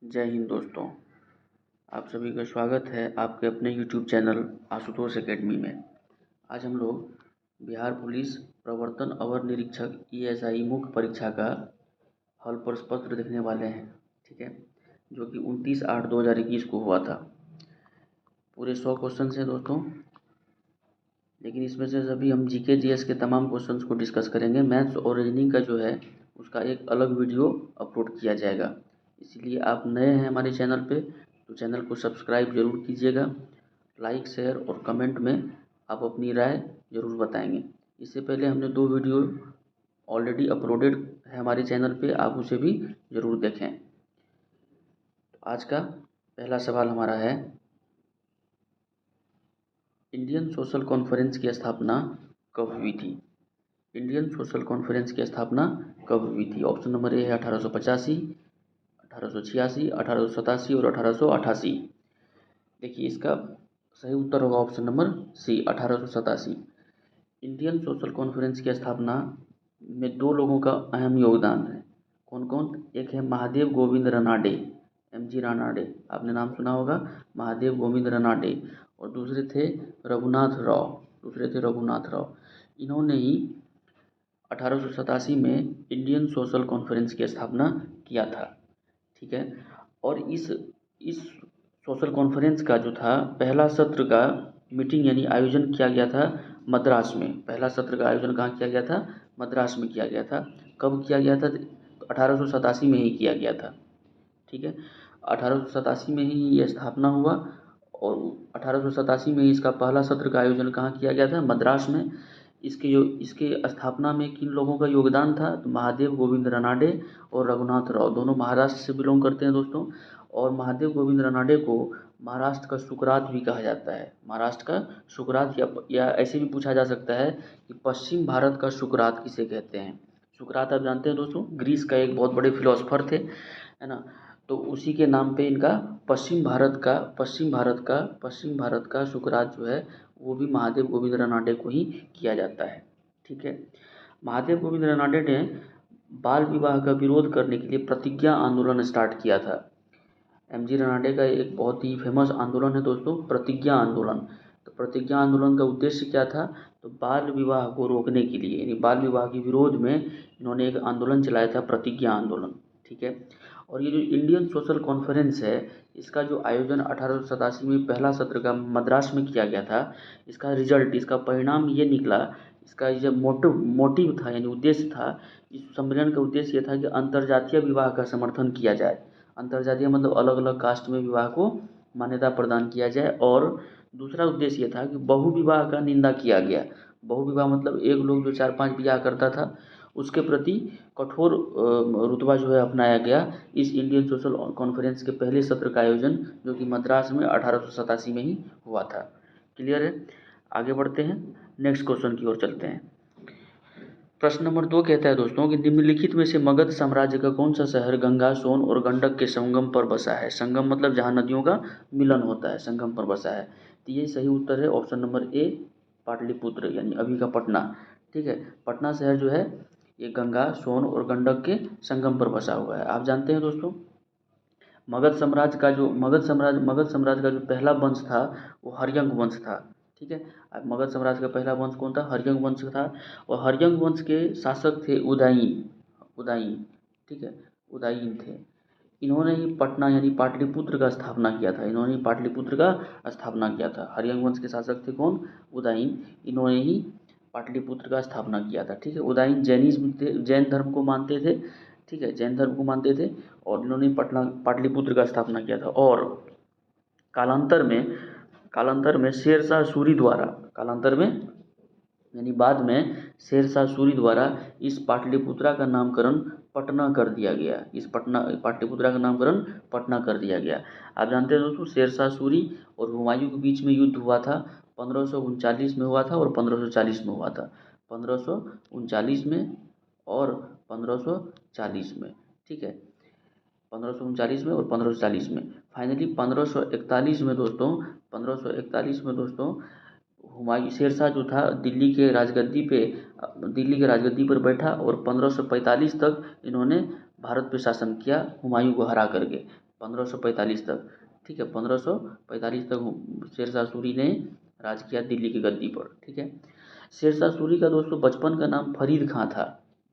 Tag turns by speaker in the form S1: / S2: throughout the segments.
S1: जय हिंद दोस्तों। आप सभी का स्वागत है आपके अपने यूट्यूब चैनल आशुतोष एकेडमी में। आज हम लोग बिहार पुलिस प्रवर्तन अवर निरीक्षक ESI मुख्य परीक्षा का हल प्रश्न पत्र देखने वाले हैं। ठीक है, जो कि 29/8/2021 को हुआ था। पूरे 100 क्वेश्चन हैं दोस्तों, लेकिन इसमें से सभी हम GK GS के तमाम क्वेश्चंस को डिस्कस करेंगे। मैथ्स और रीजनिंग का जो है उसका एक अलग वीडियो अपलोड किया जाएगा। इसीलिए आप नए हैं हमारे चैनल पे तो चैनल को सब्सक्राइब ज़रूर कीजिएगा। लाइक, शेयर और कमेंट में आप अपनी राय ज़रूर बताएंगे। इससे पहले हमने 2 वीडियो ऑलरेडी अपलोडेड है हमारे चैनल पे, आप उसे भी ज़रूर देखें। तो आज का पहला सवाल हमारा है, इंडियन सोशल कॉन्फ्रेंस की स्थापना कब हुई थी? इंडियन सोशल कॉन्फ्रेंस की स्थापना कब हुई थी? ऑप्शन नंबर ए है 1885, 1886, 1887 और 1888। देखिए, इसका सही उत्तर होगा option number C, 1887। Indian Social Conference की स्थापना में 2 लोगों का अहम योगदान है। कौन कौन? एक है महादेव गोविंद रनाडे, MG रनाडे, आपने नाम सुना होगा, महादेव गोविंद रनाडे। और दूसरे थे रघुनाथ राव। इन्होंने ही 1887 में इंडियन सोशल कॉन्फ्रेंस की स्थापना किया था। ठीक है, और इस सोशल कॉन्फ्रेंस का जो था पहला सत्र का मीटिंग यानी आयोजन किया गया था मद्रास में। पहला सत्र का आयोजन कहाँ किया गया था? मद्रास में किया गया था। कब किया गया था? 1887 में ही किया गया था। ठीक है, 1887 में ही ये स्थापना हुआ और 1887 में ही इसका पहला सत्र का आयोजन कहाँ किया गया था? मद्रास में। इसके स्थापना में किन लोगों का योगदान था? तो महादेव गोविंद रनाडे और रघुनाथ राव, दोनों महाराष्ट्र से बिलोंग करते हैं दोस्तों। और महादेव गोविंद रनाडे को महाराष्ट्र का सुकरात भी कहा जाता है। महाराष्ट्र का सुकरात, या ऐसे भी पूछा जा सकता है कि पश्चिम भारत का सुकरात किसे कहते हैं? सुकरात आप जानते हैं दोस्तों, ग्रीस का एक बहुत बड़े फिलोसोफर थे, है ना। तो उसी के नाम पे इनका पश्चिम भारत का सुकरात जो है वो भी महादेव गोविंद रनाडे को ही किया जाता है। ठीक है, महादेव गोविंद रनाडे ने बाल विवाह का विरोध करने के लिए प्रतिज्ञा आंदोलन स्टार्ट किया था। MG रनाडे का एक बहुत ही फेमस आंदोलन है दोस्तों, प्रतिज्ञा आंदोलन। तो प्रतिज्ञा आंदोलन का उद्देश्य क्या था? तो बाल विवाह को रोकने के लिए, यानी बाल विवाह के विरोध में इन्होंने एक आंदोलन चलाया था, प्रतिज्ञा आंदोलन। ठीक है, और ये जो इंडियन सोशल कॉन्फ्रेंस है इसका जो आयोजन 1887 में पहला सत्र का मद्रास में किया गया था, इसका रिजल्ट, इसका परिणाम ये निकला, इसका जो मोटिव था यानी उद्देश्य था, इस सम्मेलन का उद्देश्य ये था कि अंतर्जातीय विवाह का समर्थन किया जाए। अंतर्जातीय मतलब अलग अलग कास्ट में विवाह को मान्यता प्रदान किया जाए। और दूसरा उद्देश्य ये था कि बहु विवाह का निंदा किया गया। बहु विवाह मतलब एक लोग जो 4-5 विवाह करता था उसके प्रति कठोर रुतबा जो है अपनाया गया इस इंडियन सोशल कॉन्फ्रेंस के पहले सत्र का आयोजन, जो कि मद्रास में 1887 में ही हुआ था। क्लियर है? आगे बढ़ते हैं, नेक्स्ट क्वेश्चन की ओर चलते हैं। प्रश्न नंबर 2 कहता है दोस्तों कि निम्नलिखित में से मगध साम्राज्य का कौन सा शहर गंगा, सोन और गंडक के संगम पर बसा है? संगम मतलब जहाँ नदियों का मिलन होता है, संगम पर बसा है। तो ये सही उत्तर है ऑप्शन नंबर ए, पाटलिपुत्र, यानी अभी का पटना। ठीक है, पटना शहर जो है ये गंगा, सोन और गंडक के संगम पर बसा हुआ है। आप जानते हैं दोस्तों, मगध साम्राज्य का जो पहला वंश था वो हर्यंक वंश था। ठीक है, अब मगध साम्राज्य का पहला वंश कौन था? हर्यंक वंश था। और हर्यंक वंश के शासक थे उदयीन। ठीक है, उदयीन थे। इन्होंने ही पटना यानी पाटलिपुत्र का स्थापना किया था। हर्यंक वंश के शासक थे कौन? उदयीन। इन्होंने ही पाटलिपुत्र का स्थापना किया था। ठीक है, उदयीन जैन धर्म को मानते थे। ठीक है, जैन धर्म को मानते थे और इन्होंने पाटलिपुत्र का स्थापना किया था। और कालांतर में शेरशाह सूरी द्वारा, यानी बाद में शेरशाह सूरी द्वारा इस पाटलिपुत्रा का नामकरण पटना कर दिया गया। पाटलिपुत्रा का नामकरण पटना कर दिया गया। आप जानते हैं दोस्तों, शेरशाह सूरी और हुमायूं के बीच में युद्ध हुआ था, 1539 में हुआ था और 1540 में हुआ था। 1539 में और 1540 में। ठीक है, 1539 में और 1540 में। फाइनली 1541 में दोस्तों हुमायूं, शेरशाह जो था दिल्ली के राजगद्दी पर बैठा और 1545 तक इन्होंने भारत पे शासन किया हुमायूं को हरा करके। 1545 तक, ठीक है, 1545 तक शेरशाह सूरी ने राज किया दिल्ली की गद्दी पर, ठीक है। शेरशाह सूरी का दोस्तों बचपन का नाम फरीद खां था।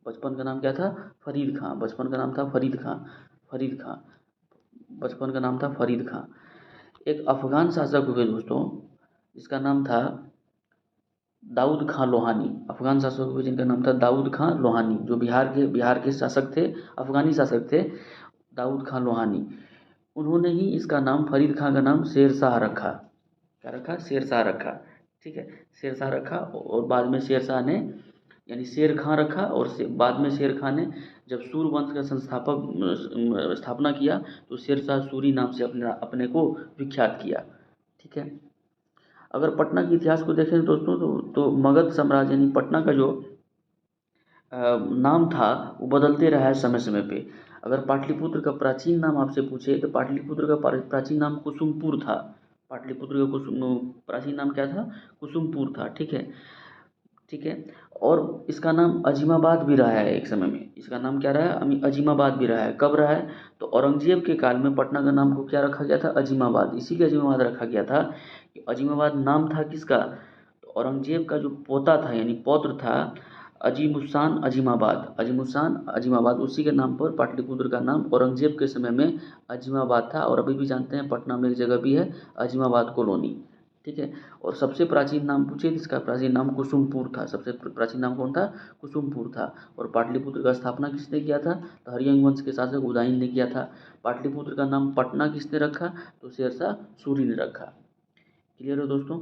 S1: बचपन का नाम क्या था? फरीद खां। बचपन का नाम था फरीद खां। फरीद खां बचपन का नाम था फरीद खां। एक अफगान शासक हुए दोस्तों, जिसका नाम था दाऊद खां लोहानी। अफगान शासक हुए जिनका नाम था दाऊद खां लोहानी, जो बिहार के शासक थे, अफगानी शासक थे, दाऊद खां लोहानी। उन्होंने ही इसका नाम, फरीद खां का नाम शेरशाह रखा। क्या रखा? शेरशाह रखा, ठीक है, शेरशाह रखा। और बाद में शेरशाह ने, यानी शेर खां रखा, और बाद में शेर खां ने जब सूर्यवंश का स्थापना किया तो शेरशाह सूरी नाम से अपने को विख्यात किया, ठीक है। अगर पटना के इतिहास को देखें दोस्तों तो मगध साम्राज्य यानी पटना का जो नाम था वो बदलते रहा है समय समय पे। अगर पाटलिपुत्र का प्राचीन नाम आपसे पूछे तो पाटलिपुत्र का प्राचीन नाम कुसुमपुर था। पाटलिपुत्र का प्राचीन नाम क्या था? कुसुमपुर था, ठीक है, ठीक है। और इसका नाम अजीमाबाद भी रहा है एक समय में। इसका नाम क्या रहा है? अजीमाबाद भी रहा है। कब रहा है? तो औरंगजेब के काल में पटना का नाम को क्या रखा गया था? अजीमाबाद। इसीलिए अजीमाबाद रखा गया था कि अजीमाबाद नाम था किसका? तो औरंगजेब का जो पोता था यानी पौत्र था अजीमुस्सान अजीमाबाद। अजीमुस्सान अजीमाबाद, उसी के नाम पर पाटलिपुत्र का नाम औरंगजेब के समय में अजीमाबाद था। और अभी भी जानते हैं पटना में एक जगह भी है अजीमाबाद कॉलोनी, ठीक है। और सबसे प्राचीन नाम पूछे तो इसका प्राचीन नाम कुसुमपुर था। सबसे प्राचीन नाम कौन था? कुसुमपुर था। और पाटलिपुत्र का स्थापना किसने किया था? तो हरियंग वंश के शासक उदयन ने किया था। पाटलिपुत्र का नाम पटना किसने रखा? तो शेरशाह सूरी ने रखा। क्लियर है दोस्तों?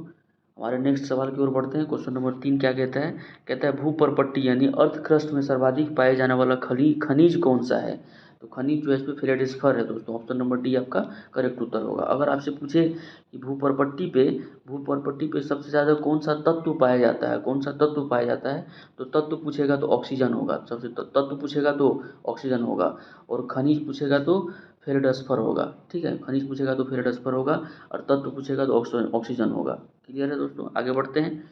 S1: हमारे नेक्स्ट सवाल की ओर बढ़ते हैं। क्वेश्चन नंबर 3 क्या कहता है? कहता है भूपर्पट्टी यानी अर्थ क्रस्ट में सर्वाधिक पाए जाने वाला खनिज कौन सा है? तो खनिज जो है इसमें फेल्डस्फर है दोस्तों। ऑप्शन नंबर डी आपका करेक्ट उत्तर होगा। अगर आपसे पूछे कि भूपर्पट्टी पे सबसे ज़्यादा कौन सा तत्व पाया जाता है, कौन सा तत्व पाया जाता है, तो तत्व पूछेगा तो ऑक्सीजन होगा। सबसे तत्व पूछेगा तो ऑक्सीजन होगा। और खनिज पूछेगा तो फेल्डस्फर होगा, ठीक है। खनिज पूछेगा तो फेल्डस्फर होगा, और तत्व पूछेगा तो ऑक्सीजन होगा। क्लियर है दोस्तों? आगे बढ़ते हैं।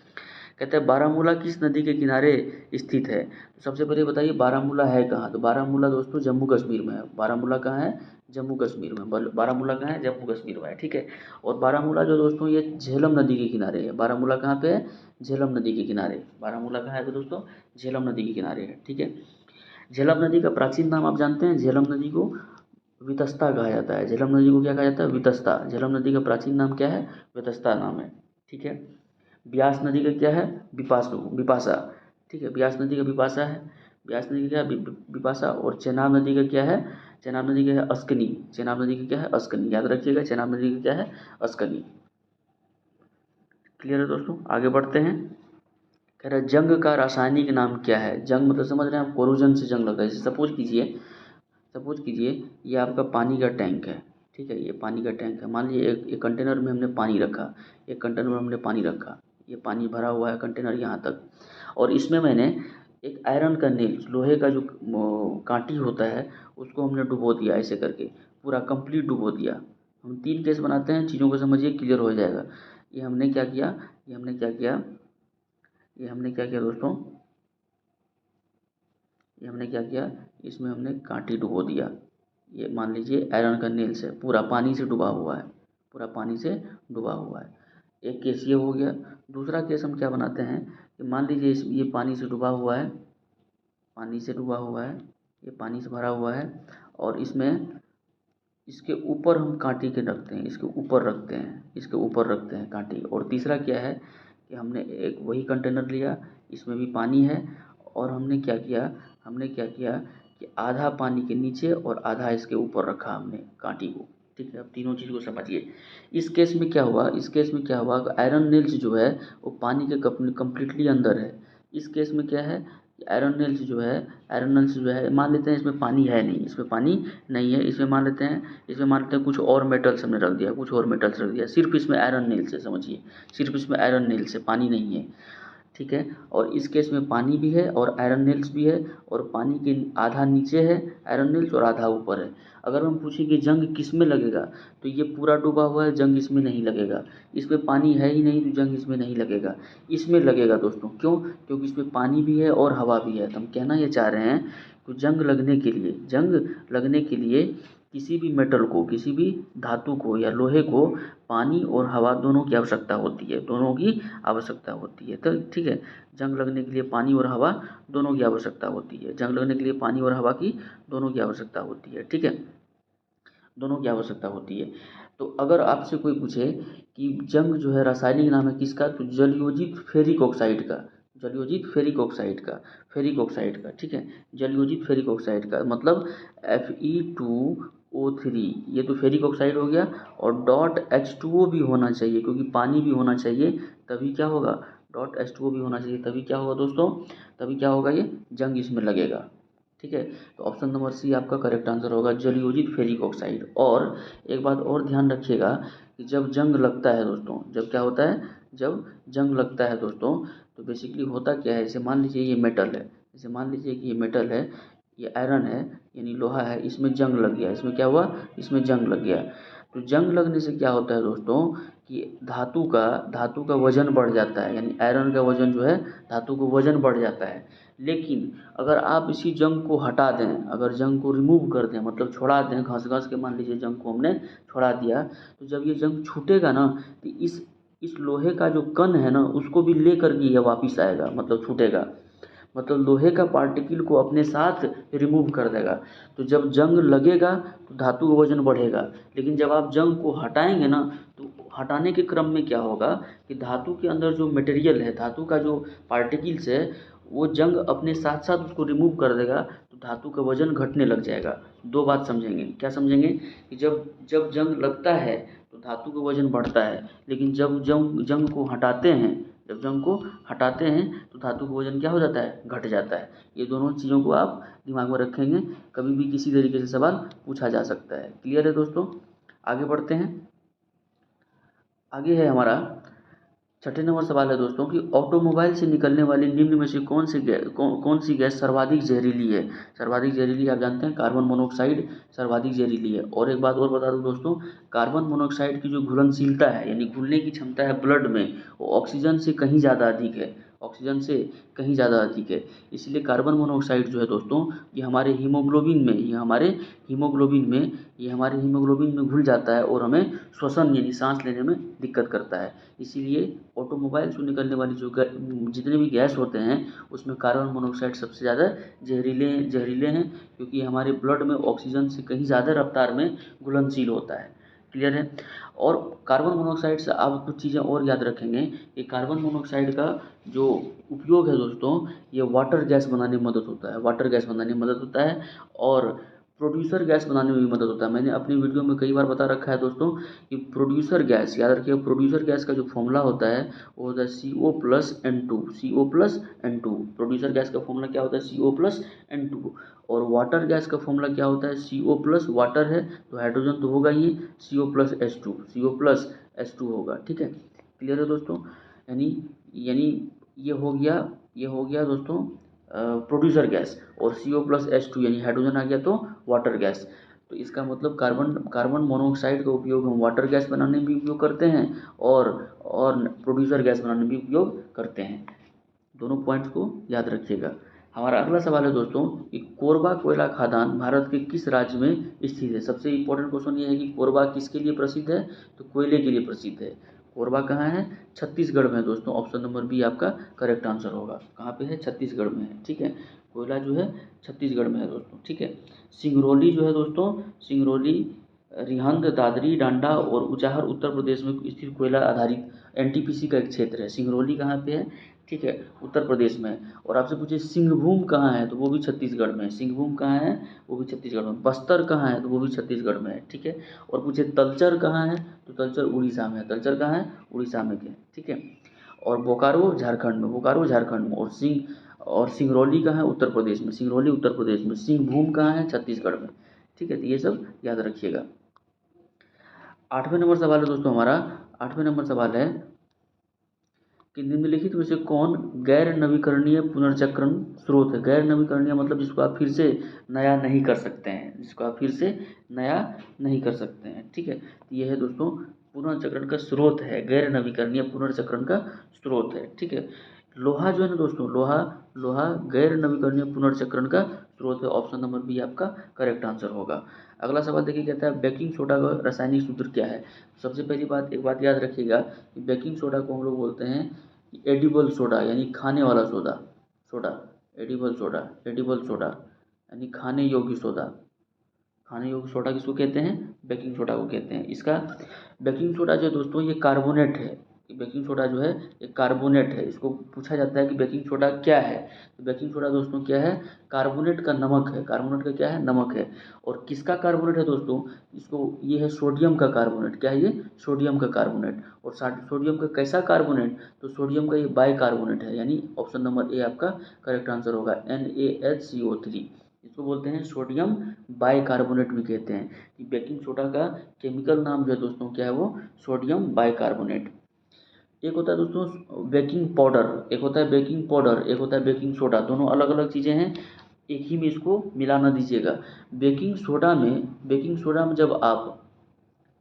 S1: कहते हैं बारामूला किस नदी के किनारे स्थित है? तो सबसे पहले बताइए बारामूला है कहाँ? तो बारामूला दोस्तों जम्मू कश्मीर में है। बारामूला कहाँ है? जम्मू कश्मीर में। बारामूला कहाँ है? जम्मू कश्मीर में है, ठीक है। और बारामूला जो दोस्तों ये झेलम नदी के किनारे है। बारामूला कहाँ पे है? झेलम नदी के किनारे। बारामूला कहाँ है दोस्तों? झेलम नदी के किनारे है, ठीक है। झेलम नदी का प्राचीन नाम आप जानते हैं? झेलम नदी को वितस्ता कहा जाता है। झेलम नदी को क्या कहा जाता है? वितस्ता। झेलम नदी का प्राचीन नाम क्या है? वितस्ता नाम है, ठीक है। ब्यास नदी का क्या है? बिपाशा, ठीक है। ब्यास नदी का बिपाशा है। ब्यास नदी का क्या है? बिपाशा। और चेनाब नदी का क्या है? चेनाब नदी का है अस्कनी। चेनाब नदी का क्या है? अस्कनी। याद रखिएगा चेनाब नदी का क्या है? अस्कनी। क्लियर है दोस्तों? आगे बढ़ते हैं। कह रहा है जंग का रासायनिक नाम क्या है? जंग मतलब समझ रहे हैं आप? कोरोजन से जंग लगता है। जैसे सपोज कीजिए ये आपका पानी का टैंक है, ठीक है। ये पानी का टैंक है। मान लीजिए एक कंटेनर में हमने पानी रखा, एक कंटेनर में हमने पानी रखा, ये पानी भरा हुआ है कंटेनर यहाँ तक। और इसमें मैंने एक आयरन का नेल, लोहे का जो कांटी होता है, उसको हमने डुबो दिया ऐसे करके, पूरा कंप्लीट डुबो दिया। हम 3 केस बनाते हैं, चीज़ों को समझिए, क्लियर हो जाएगा। ये हमने क्या किया? ये हमने क्या किया? ये हमने क्या किया दोस्तों? ये हमने क्या किया? इसमें हमने कांटी डुबो दिया। ये मान लीजिए आयरन का नेल से पूरा पानी से डूबा हुआ है, पूरा पानी से डूबा हुआ है। एक केस ये हो गया। दूसरा केस हम क्या बनाते हैं कि मान लीजिए ये पानी से डूबा हुआ है, पानी से डूबा हुआ है, ये पानी से भरा हुआ है, और इसमें इसके ऊपर हम कांटी के रखते हैं, इसके ऊपर रखते हैं, इसके ऊपर रखते हैं कांटी। और तीसरा क्या है कि हमने एक वही कंटेनर लिया, इसमें भी पानी है, और हमने क्या किया? हमने क्या किया कि आधा पानी के नीचे और आधा इसके ऊपर रखा हमने कांटी को, ठीक है। अब तीनों चीज़ को समझिए। इस केस में क्या हुआ? इस केस में क्या हुआ कि आयरन नेल्स जो है वो पानी के कम्प्लीटली अंदर है। इस केस में क्या है कि आयरन नेल्स जो है मान लेते हैं इसमें पानी है नहीं, इसमें पानी नहीं है। इसमें मान लेते हैं कुछ और मेटल्स हमने रख दिया, कुछ और मेटल्स रख दिया, सिर्फ इसमें आयरन नेल्स है, समझिए, सिर्फ इसमें आयरन नेल्स है, पानी नहीं है, ठीक है। और इस केस में पानी भी है और आयरन नेल्स भी है, और पानी के आधा नीचे है आयरन नेल्स और आधा ऊपर है। अगर हम पूछें कि जंग किस में लगेगा, तो ये पूरा डूबा हुआ है, जंग इसमें नहीं लगेगा। इसमें पानी है ही नहीं तो जंग इसमें नहीं लगेगा। इसमें लगेगा दोस्तों। क्यों? क्योंकि इसमें पानी भी है और हवा भी है। तो हम कहना ये चाह रहे हैं कि जंग लगने के लिए किसी भी मेटल को, किसी भी धातु को या लोहे को पानी और हवा दोनों की आवश्यकता होती है, दोनों की आवश्यकता होती है। तो ठीक है, जंग लगने के लिए पानी और हवा दोनों की आवश्यकता होती है, जंग लगने के लिए पानी और हवा की दोनों की आवश्यकता होती है। ठीक है, दोनों की आवश्यकता होती है। तो अगर आपसे कोई पूछे कि जंग जो है रासायनिक नाम है किसका, तो जलयोजित फेरिक ऑक्साइड का, जलयोजित फेरिक ऑक्साइड का, फेरिक ऑक्साइड का। ठीक है, जलयोजित फेरिक ऑक्साइड का मतलब Fe2O3, ये तो फेरिक ऑक्साइड हो गया। और डॉट H2O भी होना चाहिए, क्योंकि पानी भी होना चाहिए, तभी क्या होगा, डॉट H2O भी होना चाहिए, तभी क्या होगा दोस्तों, तभी क्या होगा, ये जंग इसमें लगेगा। ठीक है, तो ऑप्शन नंबर सी आपका करेक्ट आंसर होगा, जलयोजित फेरिक ऑक्साइड। और एक बात और ध्यान रखिएगा कि जब जंग लगता है दोस्तों, जब क्या होता है, जब जंग लगता है दोस्तों, तो बेसिकली होता क्या है, जैसे मान लीजिए ये मेटल है, जैसे मान लीजिए कि ये मेटल है, ये आयरन है यानी लोहा है, इसमें जंग लग गया, इसमें क्या हुआ, इसमें जंग लग गया। तो जंग लगने से क्या होता है दोस्तों कि धातु का वजन बढ़ जाता है, यानी आयरन का वजन जो है, धातु का वजन बढ़ जाता है। लेकिन अगर आप इसी जंग को हटा दें, अगर जंग को रिमूव कर दें, मतलब छोड़ा दें, घस-घस के मान लीजिए जंग को हमने छोड़ा दिया, तो जब ये जंग छूटेगा ना, तो इस लोहे का जो कण है ना, उसको भी लेकर के ये वापस आएगा, मतलब छूटेगा, मतलब लोहे का पार्टिकल को अपने साथ रिमूव कर देगा। तो जब जंग लगेगा तो धातु का वजन बढ़ेगा, लेकिन जब आप जंग को हटाएंगे ना, तो हटाने के क्रम में क्या होगा कि धातु के अंदर जो मटेरियल है, धातु का जो पार्टिकल्स है, वो जंग अपने साथ साथ उसको रिमूव कर देगा, तो धातु का वजन घटने लग जाएगा। दो बात समझेंगे, क्या समझेंगे कि जब जब जंग लगता है तो धातु का वजन बढ़ता है, लेकिन जब जंग जंग को हटाते हैं, जब जंग को हटाते हैं तो धातु का वजन क्या हो जाता है, घट जाता है। ये दोनों चीज़ों को आप दिमाग में रखेंगे, कभी भी किसी तरीके से सवाल पूछा जा सकता है। क्लियर है दोस्तों, आगे बढ़ते हैं। आगे है हमारा छठे नंबर सवाल है दोस्तों कि ऑटोमोबाइल से निकलने वाली निम्न में से कौन सी गैस सर्वाधिक जहरीली है। सर्वाधिक जहरीली आप जानते हैं कार्बन मोनोऑक्साइड सर्वाधिक जहरीली है। और एक बात और बता दूं दोस्तों, कार्बन मोनोऑक्साइड की जो घुलनशीलता है, यानी घुलने की क्षमता है ब्लड में, वो ऑक्सीजन से कहीं ज़्यादा अधिक है, ऑक्सीजन से कहीं ज़्यादा अधिक है। इसलिए कार्बन मोनोऑक्साइड जो है दोस्तों, ये हमारे हीमोग्लोबिन में, ये हमारे हीमोग्लोबिन में घुल जाता है और हमें श्वसन यानी सांस लेने में दिक्कत करता है। इसीलिए ऑटोमोबाइल से निकलने वाली जितने भी गैस होते हैं, उसमें कार्बन मोनोऑक्साइड सबसे ज़्यादा जहरीले हैं, क्योंकि हमारे ब्लड में ऑक्सीजन से कहीं ज़्यादा रफ्तार में घुलनशील होता है। क्लियर है। और कार्बन मोनोऑक्साइड से आप कुछ चीज़ें और याद रखेंगे कि कार्बन मोनोऑक्साइड का जो उपयोग है दोस्तों, ये वाटर गैस बनाने में मदद होता है, वाटर गैस बनाने में मदद होता है, और प्रोड्यूसर गैस बनाने में भी मदद होता है। मैंने अपनी वीडियो में कई बार बता रखा है दोस्तों कि प्रोड्यूसर गैस, याद रखिए, प्रोड्यूसर गैस का जो फॉर्मूला होता है वो होता है CO+N2, CO+N2। प्रोड्यूसर गैस का फॉर्मूला क्या होता है, CO+N2। और वाटर गैस का फॉर्मूला क्या होता है, CO+ वाटर है तो हाइड्रोजन तो होगा ही, CO+H2 होगा। ठीक है, क्लियर है दोस्तों। यानी यानी ये हो गया दोस्तों प्रोड्यूसर गैस, और CO+H2 यानी हाइड्रोजन आ गया तो वाटर गैस। तो इसका मतलब कार्बन मोनोऑक्साइड का उपयोग हम वाटर गैस बनाने में भी उपयोग करते हैं, और प्रोड्यूसर गैस बनाने में भी उपयोग करते हैं। दोनों पॉइंट्स को याद रखिएगा। हमारा अगला सवाल है दोस्तों कि कोरबा कोयला खदान भारत के किस राज्य में स्थित है। सबसे इम्पोर्टेंट क्वेश्चन ये है कि कोरबा किसके लिए प्रसिद्ध है, तो कोयले के लिए प्रसिद्ध है। कोरबा कहाँ है, छत्तीसगढ़ में है दोस्तों। ऑप्शन नंबर बी आपका करेक्ट आंसर होगा। कहाँ पे है, छत्तीसगढ़ में है। ठीक है, कोयला जो है छत्तीसगढ़ में है दोस्तों। ठीक है, सिंगरौली जो है दोस्तों, सिंगरौली रिहंद, दादरी, डांडा और ऊंचाहर उत्तर प्रदेश में स्थित कोयला आधारित एनटीपीसी का एक क्षेत्र है। सिंगरौली कहाँ पे है, ठीक है, उत्तर प्रदेश में। और आपसे पूछे सिंहभूम कहाँ है, तो वो भी छत्तीसगढ़ में है। सिंहभूम कहाँ है, वो भी छत्तीसगढ़ में। बस्तर कहाँ है, तो वो भी छत्तीसगढ़ में है। ठीक है, और पूछे तलचर कहाँ है, तो तलचर उड़ीसा में है। तलचर कहाँ है, उड़ीसा में है। ठीक है, और बोकारो झारखंड में, और सिंगरौली कहाँ है, उत्तर प्रदेश में। सिंगरौली उत्तर प्रदेश में। सिंहभूम कहाँ है, छत्तीसगढ़ में। ठीक है, तो ये सब याद रखिएगा। 8वें नंबर सवाल है दोस्तों हमारा। 8वें नंबर सवाल है कि निम्नलिखित में से कौन गैर नवीकरणीय पुनर्चक्रण स्रोत है। गैर नवीकरणीय मतलब जिसको आप फिर से नया नहीं कर सकते हैं, जिसको आप फिर से नया नहीं कर सकते हैं। ठीक है, तो ये है दोस्तों पुनर्चक्रण का स्रोत है, गैर नवीकरणीय पुनर्चक्रण का स्रोत है। ठीक है, लोहा जो है ना दोस्तों, लोहा गैर नवीकरणीय पुनर्चक्रण का स्रोत है। ऑप्शन नंबर बी आपका करेक्ट आंसर होगा। अगला सवाल देखिए, कहता है बेकिंग सोडा का रासायनिक सूत्र क्या है। सबसे पहली बात, एक बात याद रखिएगा कि बेकिंग सोडा को हम लोग बोलते हैं एडिबल सोडा, यानी खाने वाला soda. Soda edible soda, edible soda यानी खाने योग्य सोडा। खाने योग्य सोडा किसको कहते हैं, बेकिंग सोडा को कहते हैं। इसका बेकिंग सोडा जो है दोस्तों ये कार्बोनेट है। बेकिंग सोडा जो है ये कार्बोनेट है। इसको पूछा जाता है कि बेकिंग सोडा क्या है, तो बेकिंग सोडा दोस्तों क्या है, कार्बोनेट का नमक है। कार्बोनेट का क्या है, नमक है। और किसका कार्बोनेट है दोस्तों, इसको ये है सोडियम का कार्बोनेट। क्या है ये, सोडियम का कार्बोनेट। और सोडियम का कैसा कार्बोनेट, तो सोडियम का ये बाई कार्बोनेट है, यानी ऑप्शन नंबर ए आपका करेक्ट आंसर होगा। NaHCO3 इसको बोलते हैं सोडियम बाइकार्बोनेट भी कहते हैं। कि बेकिंग सोडा का केमिकल नाम जो है दोस्तों क्या है, वो सोडियम बाइकार्बोनेट। एक होता है दोस्तों बेकिंग पाउडर, एक होता है बेकिंग पाउडर, एक होता है बेकिंग सोडा। दोनों अलग अलग चीज़ें हैं, एक ही में इसको मिला ना दीजिएगा। बेकिंग सोडा में जब आप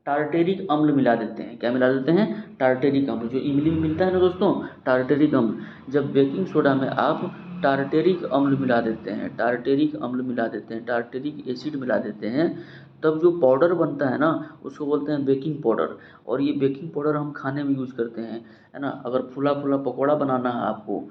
S1: टार्टेरिक अम्ल मिला देते हैं, क्या मिला देते हैं, टार्टेरिक अम्ल, जो इमली में मिलता है ना दोस्तों, टार्टेरिक अम्ल। जब बेकिंग सोडा में आप टार्टेरिक अम्ल मिला देते हैं, टार्टेरिक अम्ल मिला देते हैं, टार्टेरिक एसिड मिला देते हैं, तब जो पाउडर बनता है ना उसको बोलते हैं बेकिंग पाउडर। और ये बेकिंग पाउडर हम खाने में यूज करते हैं, है ना। अगर फूला फूला पकौड़ा बनाना है आपको,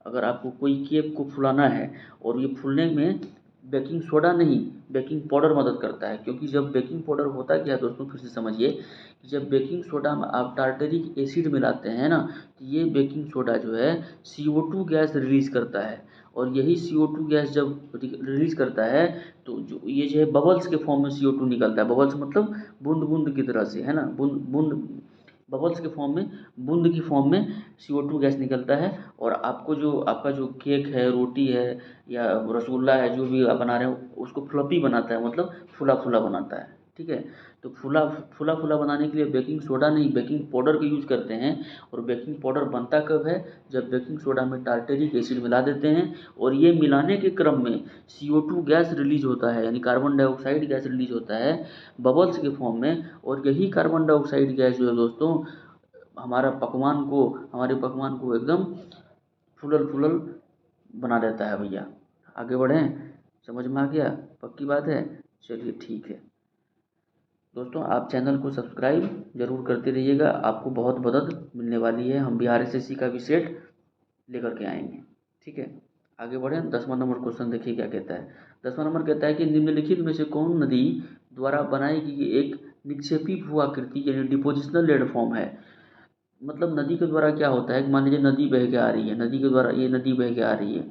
S1: अगर आपको कोई केक को फुलाना है, और ये फूलने में बेकिंग सोडा नहीं, बेकिंग पाउडर मदद करता है। क्योंकि जब बेकिंग पाउडर होता क्या है दोस्तों, फिर से समझिए कि जब बेकिंग सोडा में आप टार्टेरिक एसिड मिलाते हैं ना, तो ये बेकिंग सोडा जो है CO2 गैस रिलीज करता है। और यही CO2 गैस जब रिलीज करता है, तो जो ये जो है बबल्स के फॉर्म में CO2 निकलता है। बबल्स मतलब बूंद बूंद की तरह से, है ना, बूंद बूंद, बबल्स के फॉर्म में, बूंद की फॉर्म में CO2 गैस निकलता है। और आपको जो आपका जो केक है, रोटी है, या रसगुल्ला है, जो भी आप बना रहे हो, उसको फ्लफी बनाता है, मतलब फूला फूला बनाता है। ठीक है, तो फूला फूला फूला बनाने के लिए बेकिंग सोडा नहीं, बेकिंग पाउडर का यूज़ करते हैं। और बेकिंग पाउडर बनता कब है, जब बेकिंग सोडा में टार्टेरिक एसिड मिला देते हैं, और ये मिलाने के क्रम में CO2 गैस रिलीज होता है, यानी कार्बन डाइऑक्साइड गैस रिलीज होता है बबल्स के फॉर्म में। और यही कार्बन डाइऑक्साइड गैस जो है दोस्तों हमारे पकवान को एकदम फुलल फुलल बना देता है भैया। आगे बढ़ें, समझ में आ गया, पक्की बात है। चलिए ठीक है दोस्तों, आप चैनल को सब्सक्राइब जरूर करते रहिएगा, आपको बहुत मदद मिलने वाली है। हम बिहार SSC का भी सेट लेकर के आएंगे। ठीक है, आगे बढ़ें। 10वां नंबर क्वेश्चन देखिए क्या कहता है। 10वां नंबर कहता है कि निम्नलिखित में से कौन नदी द्वारा बनाई गई एक निक्षेपी भू आकृति यानी डिपोजिशनल लैंडफॉर्म है। मतलब नदी के द्वारा क्या होता है, मान लीजिए नदी बह के आ रही है, नदी के द्वारा ये नदी बह के आ रही है,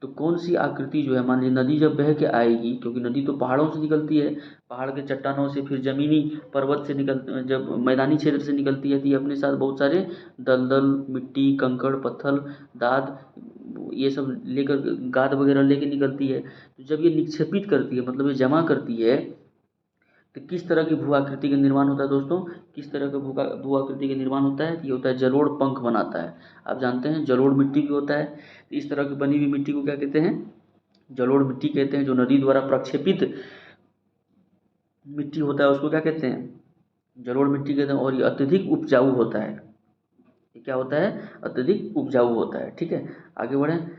S1: तो कौन सी आकृति जो है, मान लीजिए नदी जब बह के आएगी, क्योंकि नदी तो पहाड़ों से निकलती है, पहाड़ के चट्टानों से, फिर जमीनी पर्वत से जब मैदानी क्षेत्र से निकलती है, तो ये अपने साथ बहुत सारे दलदल, मिट्टी, कंकड़, पत्थर, दाद, ये सब लेकर, गाद वगैरह लेके निकलती है। तो जब ये निक्षेपित करती है, मतलब ये जमा करती है, तो किस तरह की भू आकृति का निर्माण होता है दोस्तों, किस तरह का भू आकृति का निर्माण होता है, ये होता है जलोढ़ पंख बनाता है। आप जानते हैं जलोढ़ मिट्टी भी होता है, तो इस तरह की बनी हुई मिट्टी को क्या कहते हैं, जलोढ़ मिट्टी कहते हैं। जो नदी द्वारा प्रक्षेपित मिट्टी होता है उसको क्या कहते हैं, जलोढ़ मिट्टी कहते हैं। और ये अत्यधिक उपजाऊ होता है, ये क्या होता है, अत्यधिक उपजाऊ होता है। ठीक है, आगे बढ़ें।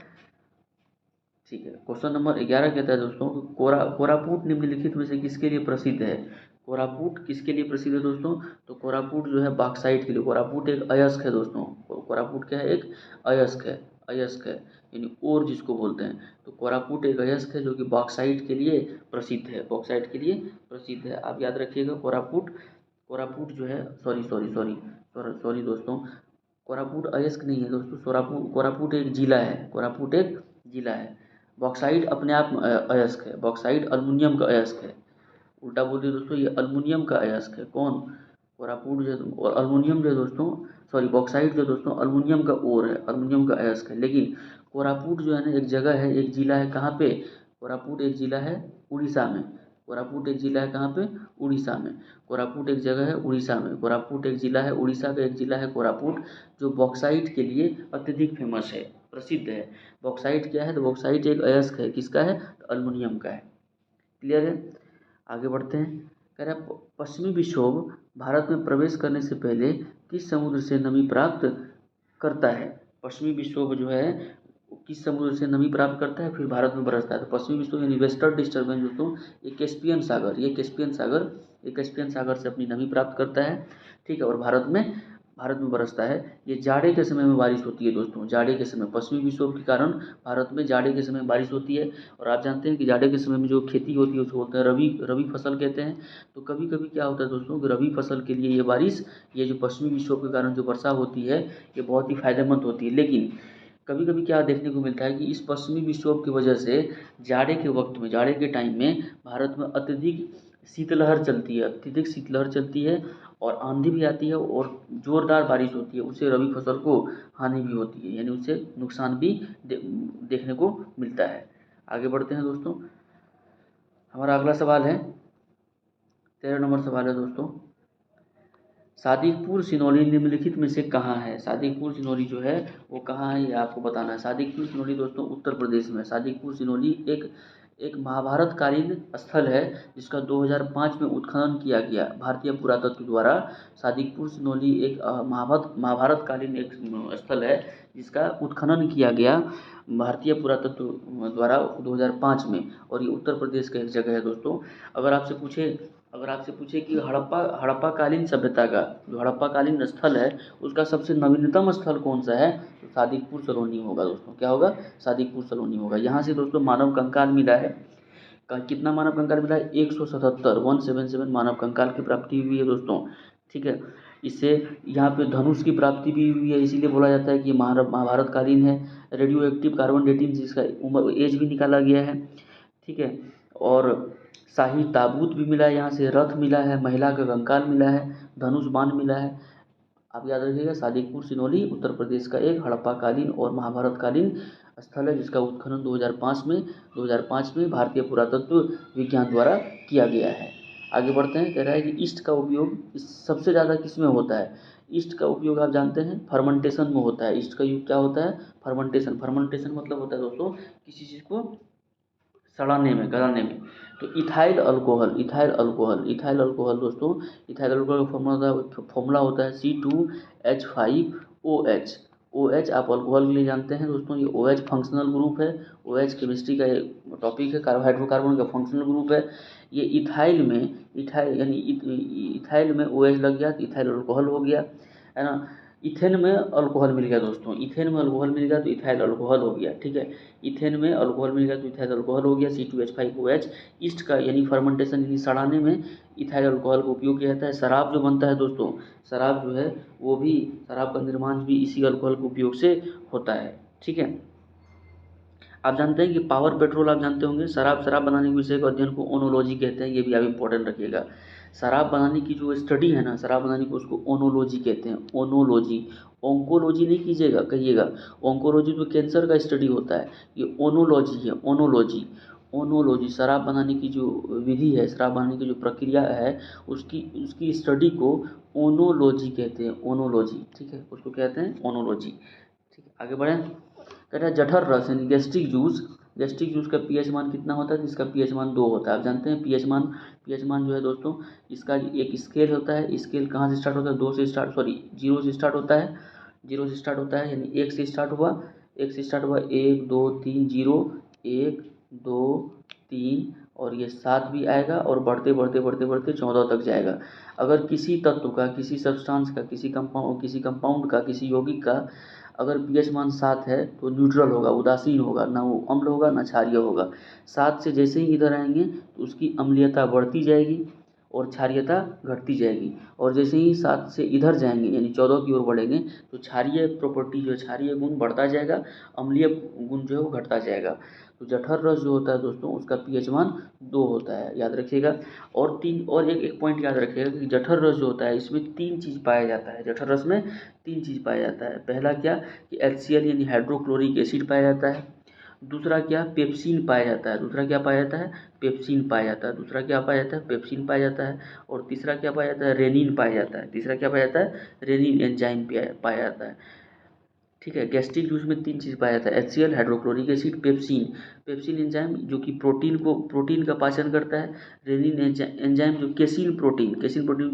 S1: ठीक है, क्वेश्चन नंबर 11 कहता है दोस्तों, कोरापुट निम्नलिखित में से किसके लिए प्रसिद्ध है। कोरापुट किसके लिए प्रसिद्ध है दोस्तों, तो कोरापुट जो है बॉक्साइट के लिए। कोरापुट एक अयस्क है दोस्तों, कोरापुट क्या है, एक अयस्क है, अयस्क है यानी ओर जिसको बोलते हैं। तो कोरापुट एक अयस्क है जो कि बॉक्साइट के लिए प्रसिद्ध है, बॉक्साइट के लिए प्रसिद्ध है। आप याद रखिएगा, कोरापुट कोरापुट जो है, सॉरी सॉरी सॉरी सॉरी दोस्तों, कोरापुट अयस्क नहीं है दोस्तों, कोरापुट एक जिला है, कोरापुट एक जिला है। बॉक्साइट अपने आप में अयस्क है, बॉक्साइट अल्मुनियम का अयस्क है। उल्टा बोल दिया दोस्तों, ये अल्मुनियम का अयस्क है। कौन, कोरापुट जो है, और अल्मुनियम जो है दोस्तों, सॉरी बॉक्साइट जो है दोस्तों अल्मुनियम का ओर है, अल्मुनियम का अयस्क है। लेकिन कोरापुट जो है ना एक जगह है, एक जिला है, कहाँ पे, कोरापुट एक जिला है उड़ीसा में। कोरापुट एक जिला है कहाँ पे, उड़ीसा में। कोरापुट एक जगह है उड़ीसा में, कोरापुट एक जिला है, उड़ीसा का एक जिला है कोरापुट, जो बॉक्साइट के लिए अत्यधिक फेमस है, प्रसिद्ध है। बॉक्साइट क्या है, तो बॉक्साइट एक अयस्क है, किसका है, तो अल्मुनियम का है। क्लियर है, आगे बढ़ते हैं। कह रहा है पश्चिमी विक्षोभ भारत में प्रवेश करने से पहले किस समुद्र से नमी प्राप्त करता है। पश्चिमी विक्षोभ जो है किस समुद्र से नमी प्राप्त करता है, फिर भारत में बरसता है। तो पश्चिमी विक्षोभ यानी वेस्टर्न डिस्टर्बेंस दोस्तों, ये कैस्पियन सागर से अपनी नमी प्राप्त करता है, ठीक है, और भारत में बरसता है। ये जाड़े के समय में बारिश होती है दोस्तों, जाड़े के समय पश्चिमी विक्षोभ के कारण भारत में जाड़े के समय बारिश होती है। और आप जानते हैं कि जाड़े के समय में जो खेती होती है उसको बोलते हैं रबी फसल कहते हैं। तो कभी कभी क्या होता है दोस्तों कि रबी फसल के लिए ये जो पश्चिमी विक्षोभ के कारण जो वर्षा होती है ये बहुत ही फायदेमंद होती है। लेकिन कभी कभी क्या देखने को मिलता है कि इस पश्चिमी विक्षोभ की वजह से जाड़े के वक्त में, जाड़े के टाइम में भारत में अत्यधिक शीतलहर चलती है और आंधी भी आती है और ज़ोरदार बारिश होती है। उससे रबी फसल को हानि भी होती है, यानी उससे नुकसान भी देखने को मिलता है। आगे बढ़ते हैं दोस्तों, हमारा अगला सवाल है 13 नंबर सवाल है दोस्तों, सादिकपुर सिनोली निम्नलिखित में से कहाँ है। सादिकपुर सिनोली जो है वो कहाँ है ये आपको बताना है। सादिकपुर सिनोली दोस्तों उत्तर प्रदेश में। सादिकपुर सिनोली एक महाभारतकालीन स्थल है जिसका 2005 में उत्खनन किया गया भारतीय पुरातत्व द्वारा। सादिकपुर सिनोली एक महाभारतकालीन एक स्थल है जिसका उत्खनन किया गया भारतीय पुरातत्व द्वारा 2005 में, और ये उत्तर प्रदेश का एक जगह है दोस्तों। अगर आपसे पूछे कि हड़प्पाकालीन सभ्यता का जो हड़प्पाकालीन स्थल है उसका सबसे नवीनतम स्थल कौन सा है, तो सादिकपुर सलोनी होगा दोस्तों। क्या होगा, सादिकपुर सलोनी होगा। यहाँ से दोस्तों मानव कंकाल मिला है। कितना मानव कंकाल मिला है, 177 मानव कंकाल की प्राप्ति हुई है दोस्तों, ठीक है। इससे यहाँ पे धनुष की प्राप्ति भी हुई है, इसीलिए बोला जाता है कि महाभारतकालीन है। रेडियो एक्टिव कार्बन 18 जिसका उम्र एज भी निकाला गया है, ठीक है। और शाही ताबूत भी मिला है, यहाँ से रथ मिला है, महिला का कंकाल मिला है, धनुष बाण मिला है। आप याद रखिएगा, सादिकपुर सिनोली उत्तर प्रदेश का एक हड़प्पाकालीन और महाभारतकालीन स्थल है जिसका उत्खनन 2005 में भारतीय पुरातत्व विज्ञान द्वारा किया गया है। आगे बढ़ते हैं, कह रहा है कि ईस्ट का उपयोग सबसे ज़्यादा किस में होता है। ईस्ट का उपयोग आप जानते हैं फर्मेंटेशन में होता है। ईस्ट का उपयोग क्या होता है, फर्मेंटेशन मतलब होता है दोस्तों किसी चीज़ को गलाने में। तो इथाइल अल्कोहल दोस्तों, इथाइल अल्कोहल का फॉर्मूला होता है C2H5OH। OH आप अल्कोहल के लिए जानते हैं दोस्तों, ये OH फंक्शनल ग्रुप है। OH केमिस्ट्री का एक टॉपिक है, हाइड्रोकार्बन का फंक्शनल ग्रुप है। ये इथाइल में OH लग गया तो इथाइल अल्कोहल हो गया, है ना। इथेन में अल्कोहल मिल गया दोस्तों, तो इथाइल अल्कोहल हो गया, ठीक है। इथेन में अल्कोहल मिल गया तो इथाइल अल्कोहल हो गया C2H5OH। ईस्ट का यानी फर्मेंटेशन यानी सड़ाने में इथाइल अल्कोहल का उपयोग किया जाता है। शराब जो बनता है दोस्तों, शराब जो है वो भी, शराब का निर्माण भी इसी अल्कोहल के उपयोग से होता है, ठीक है। आप जानते हैं कि पावर पेट्रोल आप जानते होंगे, शराब बनाने के विषय के अध्ययन को ओनोलॉजी कहते हैं, ये भी आप इम्पोर्टेंट रखिएगा। शराब बनाने की जो स्टडी है ना, शराब बनाने की, उसको ओनोलॉजी कहते हैं, ओनोलॉजी। ओंकोलॉजी नहीं कहिएगा, ओंकोलॉजी तो कैंसर का स्टडी होता है, ये ओनोलॉजी है, ओनोलॉजी शराब बनाने की जो विधि है, शराब बनाने की जो प्रक्रिया है उसकी स्टडी को ओनोलॉजी कहते हैं, ओनोलॉजी, ठीक है, उसको कहते हैं ओनोलॉजी, ठीक है। आगे बढ़ें, कहते हैं जठर रस यानी गैस्ट्रिक जूस का पीएच मान कितना होता है, तो इसका पीएच मान 2 होता है। आप जानते हैं पीएच मान जो है दोस्तों, इसका एक स्केल होता है। स्केल कहाँ से स्टार्ट होता है, 0 से स्टार्ट होता है, यानी 1 से स्टार्ट हुआ 1 2 3 0 1 2 3 और ये 7 भी आएगा और बढ़ते 14 तक जाएगा। अगर किसी तत्व का, किसी सब्सटेंस का, किसी कंपाउंड का, किसी यौगिक का अगर पीएच मान 7 है तो न्यूट्रल होगा, उदासीन होगा, ना वो अम्ल होगा ना क्षारीय होगा। 7 से जैसे ही इधर आएंगे तो उसकी अम्लीयता बढ़ती जाएगी और क्षारीयता घटती जाएगी, और जैसे ही 7 से इधर जाएंगे यानी 14 की ओर बढ़ेंगे तो क्षारीय प्रॉपर्टी जो है, क्षारीय गुण बढ़ता जाएगा, अम्लीय गुण जो है वो घटता जाएगा। तो जठर रस जो होता है दोस्तों उसका पीएच मान 2 होता है, याद रखिएगा। और एक पॉइंट याद रखिएगा कि जठर रस जो होता है इसमें 3 चीज़ पाया जाता है, जठर रस में 3 चीज़ पाया जाता है। पहला क्या कि HCl यानी हाइड्रोक्लोरिक एसिड पाया जाता है। दूसरा क्या, पेप्सिन पाया जाता है। पेप्सिन पाया जाता है। और तीसरा क्या पाया जाता है, रेनिन पाया जाता है। रेनिन एंजाइम पाया जाता है। ठीक है। गैस्ट्रिक जूस में 3 चीज़ पाया जाता है, HCl, hydrochloric acid, pepsin. Pepsin enzyme जो कि प्रोटीन का पाचन करता है। रेनिन एंजाइम जो केसिन प्रोटीन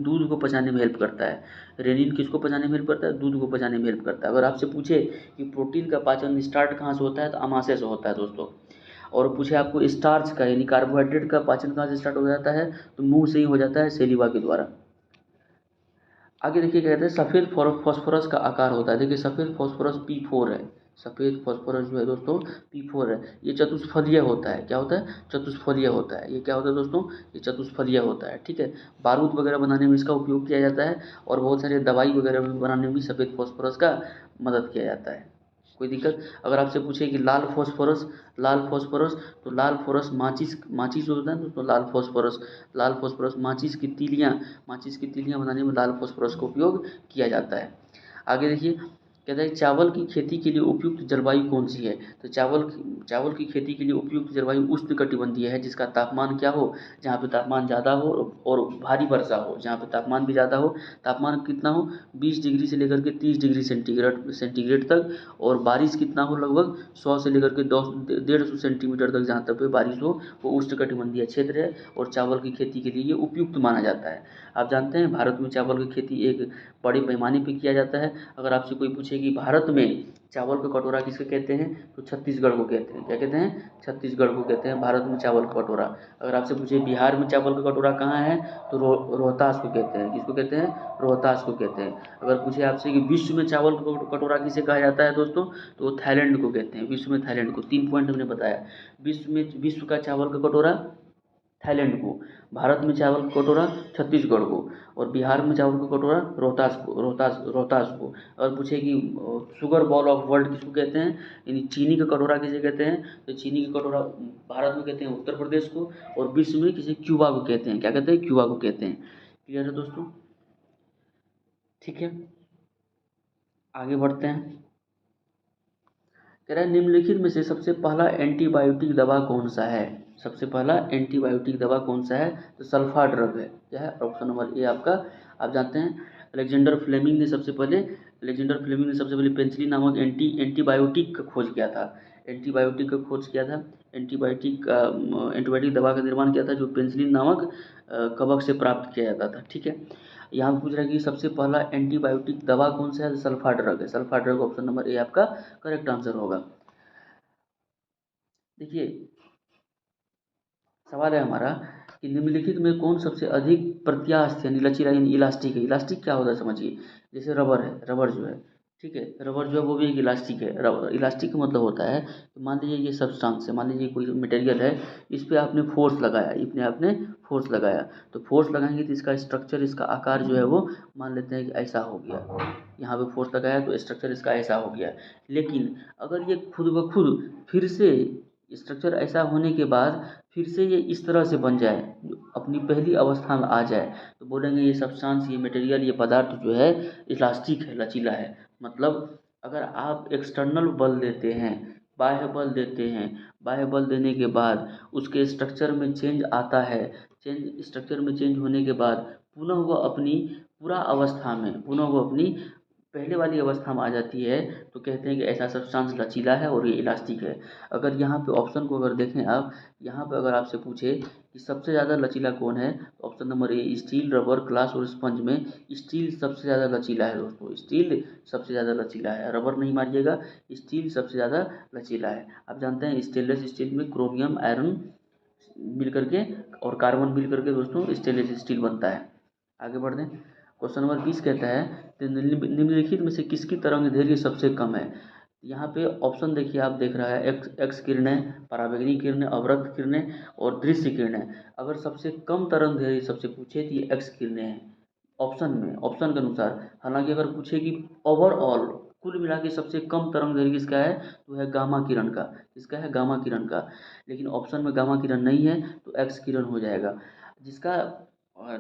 S1: दूध को पचाने में हेल्प करता है। रेनिन किसको पचाने में हेल्प करता है? दूध को पचाने में हेल्प करता है। अगर आपसे पूछे कि प्रोटीन का पाचन स्टार्ट कहाँ से होता है, तो आमाशय से होता है दोस्तों। और पूछे आपको स्टार्च का यानी कार्बोहाइड्रेट का पाचन कहाँ से स्टार्ट हो जाता है, तो मुंह से ही हो जाता है, सेलिवा के द्वारा। आगे देखिए क्या कहते हैं, सफ़ेद फॉस्फोरस का आकार होता है। देखिए सफ़ेद फॉस्फोरस P4 है। सफ़ेद फॉस्फोरस जो है दोस्तों P4 है। ये चतुष्फलीय होता है। क्या होता है? चतुष्फलीय होता है। ये क्या होता है दोस्तों? ये चतुष्फलीय होता है। ठीक है। बारूद वगैरह बनाने में इसका उपयोग किया जाता है और बहुत सारे दवाई वगैरह भी बनाने में भी सफ़ेद फॉस्फोरस का मदद किया जाता है। कोई दिक्कत? अगर आपसे पूछे कि लाल फॉस्फोरस तो लाल फॉस्फोरस माचिस जो होता है तो लाल फॉस्फोरस माचिस की तीलियाँ बनाने में लाल फॉस्फोरस का उपयोग किया जाता है। आगे देखिए कहता है चावल की खेती के लिए उपयुक्त जलवायु कौन सी है? तो चावल की खेती के लिए उपयुक्त जलवायु उष्णकटिबंधीय है, जिसका तापमान क्या हो, जहाँ पे तापमान ज़्यादा हो और भारी वर्षा हो। जहाँ पे तापमान भी ज़्यादा हो, तापमान कितना हो, 20 डिग्री से लेकर के 30 डिग्री सेंटीग्रेड तक, और बारिश कितना हो, लगभग 100 से लेकर के 150 सेंटीमीटर तक जहाँ तक पे बारिश हो, वो उष्णकटिबंधीय क्षेत्र है और चावल की खेती के लिए ये उपयुक्त माना जाता है। आप जानते हैं भारत में चावल की खेती एक बड़े पैमाने पे किया जाता है। अगर आपसे कोई पूछे कि भारत में चावल का कटोरा किसे कहते हैं, तो छत्तीसगढ़ को कहते हैं। क्या कहते हैं? छत्तीसगढ़ को कहते हैं भारत में चावल का कटोरा। अगर आपसे पूछे बिहार में चावल का कटोरा कहाँ है, तो रोहतास को कहते हैं। किसको कहते हैं? रोहतास को कहते हैं। अगर पूछे आपसे कि विश्व में चावल का कटोरा किसे कहा जाता है दोस्तों, तो वो थाईलैंड को कहते हैं। विश्व में थाईलैंड को। 3 पॉइंट हमने बताया। विश्व का चावल का कटोरा थाईलैंड को, भारत में चावल का कटोरा छत्तीसगढ़ को, और बिहार में चावल का कटोरा रोहतास को। और पूछे कि शुगर बॉल ऑफ वर्ल्ड किसको कहते हैं, यानी चीनी का कटोरा किसे कहते हैं, तो चीनी का कटोरा भारत में कहते हैं उत्तर प्रदेश को, और विश्व में किसे क्यूबा को कहते हैं। क्या कहते हैं? क्यूबा को कहते हैं। क्लियर है दोस्तों? ठीक है, आगे बढ़ते हैं। कह रहा है निम्नलिखित में से सबसे पहला एंटीबायोटिक दवा कौन सा है? सबसे पहला एंटीबायोटिक दवा कौन सा है? तो सल्फा ड्रग है। क्या है? ऑप्शन नंबर ए आपका। आप जानते हैं अलेक्जेंडर फ्लेमिंग ने सबसे पहले पेनिसिलिन नामक एंटीबायोटिक का खोज किया था। एंटीबायोटिक दवा का निर्माण किया था, जो पेनिसिलिन नामक कवक से प्राप्त किया जाता था। ठीक है। यहाँ पे पूछ रहा है कि सबसे पहला एंटीबायोटिक दवा कौन सा है? सल्फा ड्रग है। Sulpha drug option number A आपका करेक्ट आंसर होगा। देखिए सवाल है हमारा कि निम्नलिखित में कौन सबसे अधिक प्रत्यास्थ यानी लचीला यानी इलास्टिक है। इलास्टिक क्या होता है समझिए, जैसे रबर है, रबर जो है, ठीक है, रबर जो है वो भी एक इलास्टिक है। इलास्टिक का मतलब होता है कि मान लीजिए ये सब्सटेंस है, मान लीजिए कोई मटेरियल है, इस पे आपने फोर्स लगाया, फोर्स लगाया, तो फोर्स लगाएंगे तो इसका स्ट्रक्चर, इसका आकार जो है वो मान लेते हैं कि ऐसा हो गया। यहाँ पे फोर्स लगाया तो स्ट्रक्चर इसका ऐसा हो गया। लेकिन अगर ये खुद ब खुद फिर से स्ट्रक्चर ऐसा होने के बाद फिर से ये इस तरह से बन जाए, अपनी पहली अवस्था में आ जाए, तो बोलेंगे ये सब्सटेंस, ये मटेरियल, ये पदार्थ जो है इलास्टिक है, लचीला है। मतलब अगर आप एक्सटर्नल बल देते हैं, बाह्य बल देने के बाद उसके स्ट्रक्चर में चेंज आता है, स्ट्रक्चर में चेंज होने के बाद पुनः वो अपनी पहले वाली अवस्था में आ जाती है, तो कहते हैं कि ऐसा सब्सटेंस लचीला है और ये इलास्टिक है। अगर यहाँ पे ऑप्शन को अगर देखें आप, यहाँ पे अगर आपसे पूछे कि सबसे ज़्यादा लचीला कौन है, तो ऑप्शन नंबर ए स्टील, रबर, ग्लास और स्पंज में स्टील सबसे ज़्यादा लचीला है दोस्तों। स्टील सबसे ज़्यादा लचीला है, रबर नहीं मारिएगा, स्टील सबसे ज़्यादा लचीला है। आप जानते हैं स्टेनलेस स्टील में क्रोमियम आयरन मिल करके और कार्बन मिल करके दोस्तों स्टेनलेस स्टील बनता है। आगे बढ़ दें। क्वेश्चन नंबर 20 कहता है कि निम्नलिखित में से किसकी तरंगदैर्घ्य सबसे कम है? यहाँ पे ऑप्शन देखिए, आप देख रहा है एक्स किरणें, पराबैंगनी किरणें, अवरक्त किरणें और दृश्य किरणें। अगर सबसे कम तरंगदैर्घ्य सबसे पूछे तो ये एक्स किरणें हैं ऑप्शन के अनुसार। हालांकि अगर पूछे कि ओवरऑल कुल मिला के सबसे कम तरंगदैर्घ्य किसका है, तो है गामा किरण का। किसका है? गामा किरण का। लेकिन ऑप्शन में गामा किरण नहीं है, तो एक्स किरण हो जाएगा। जिसका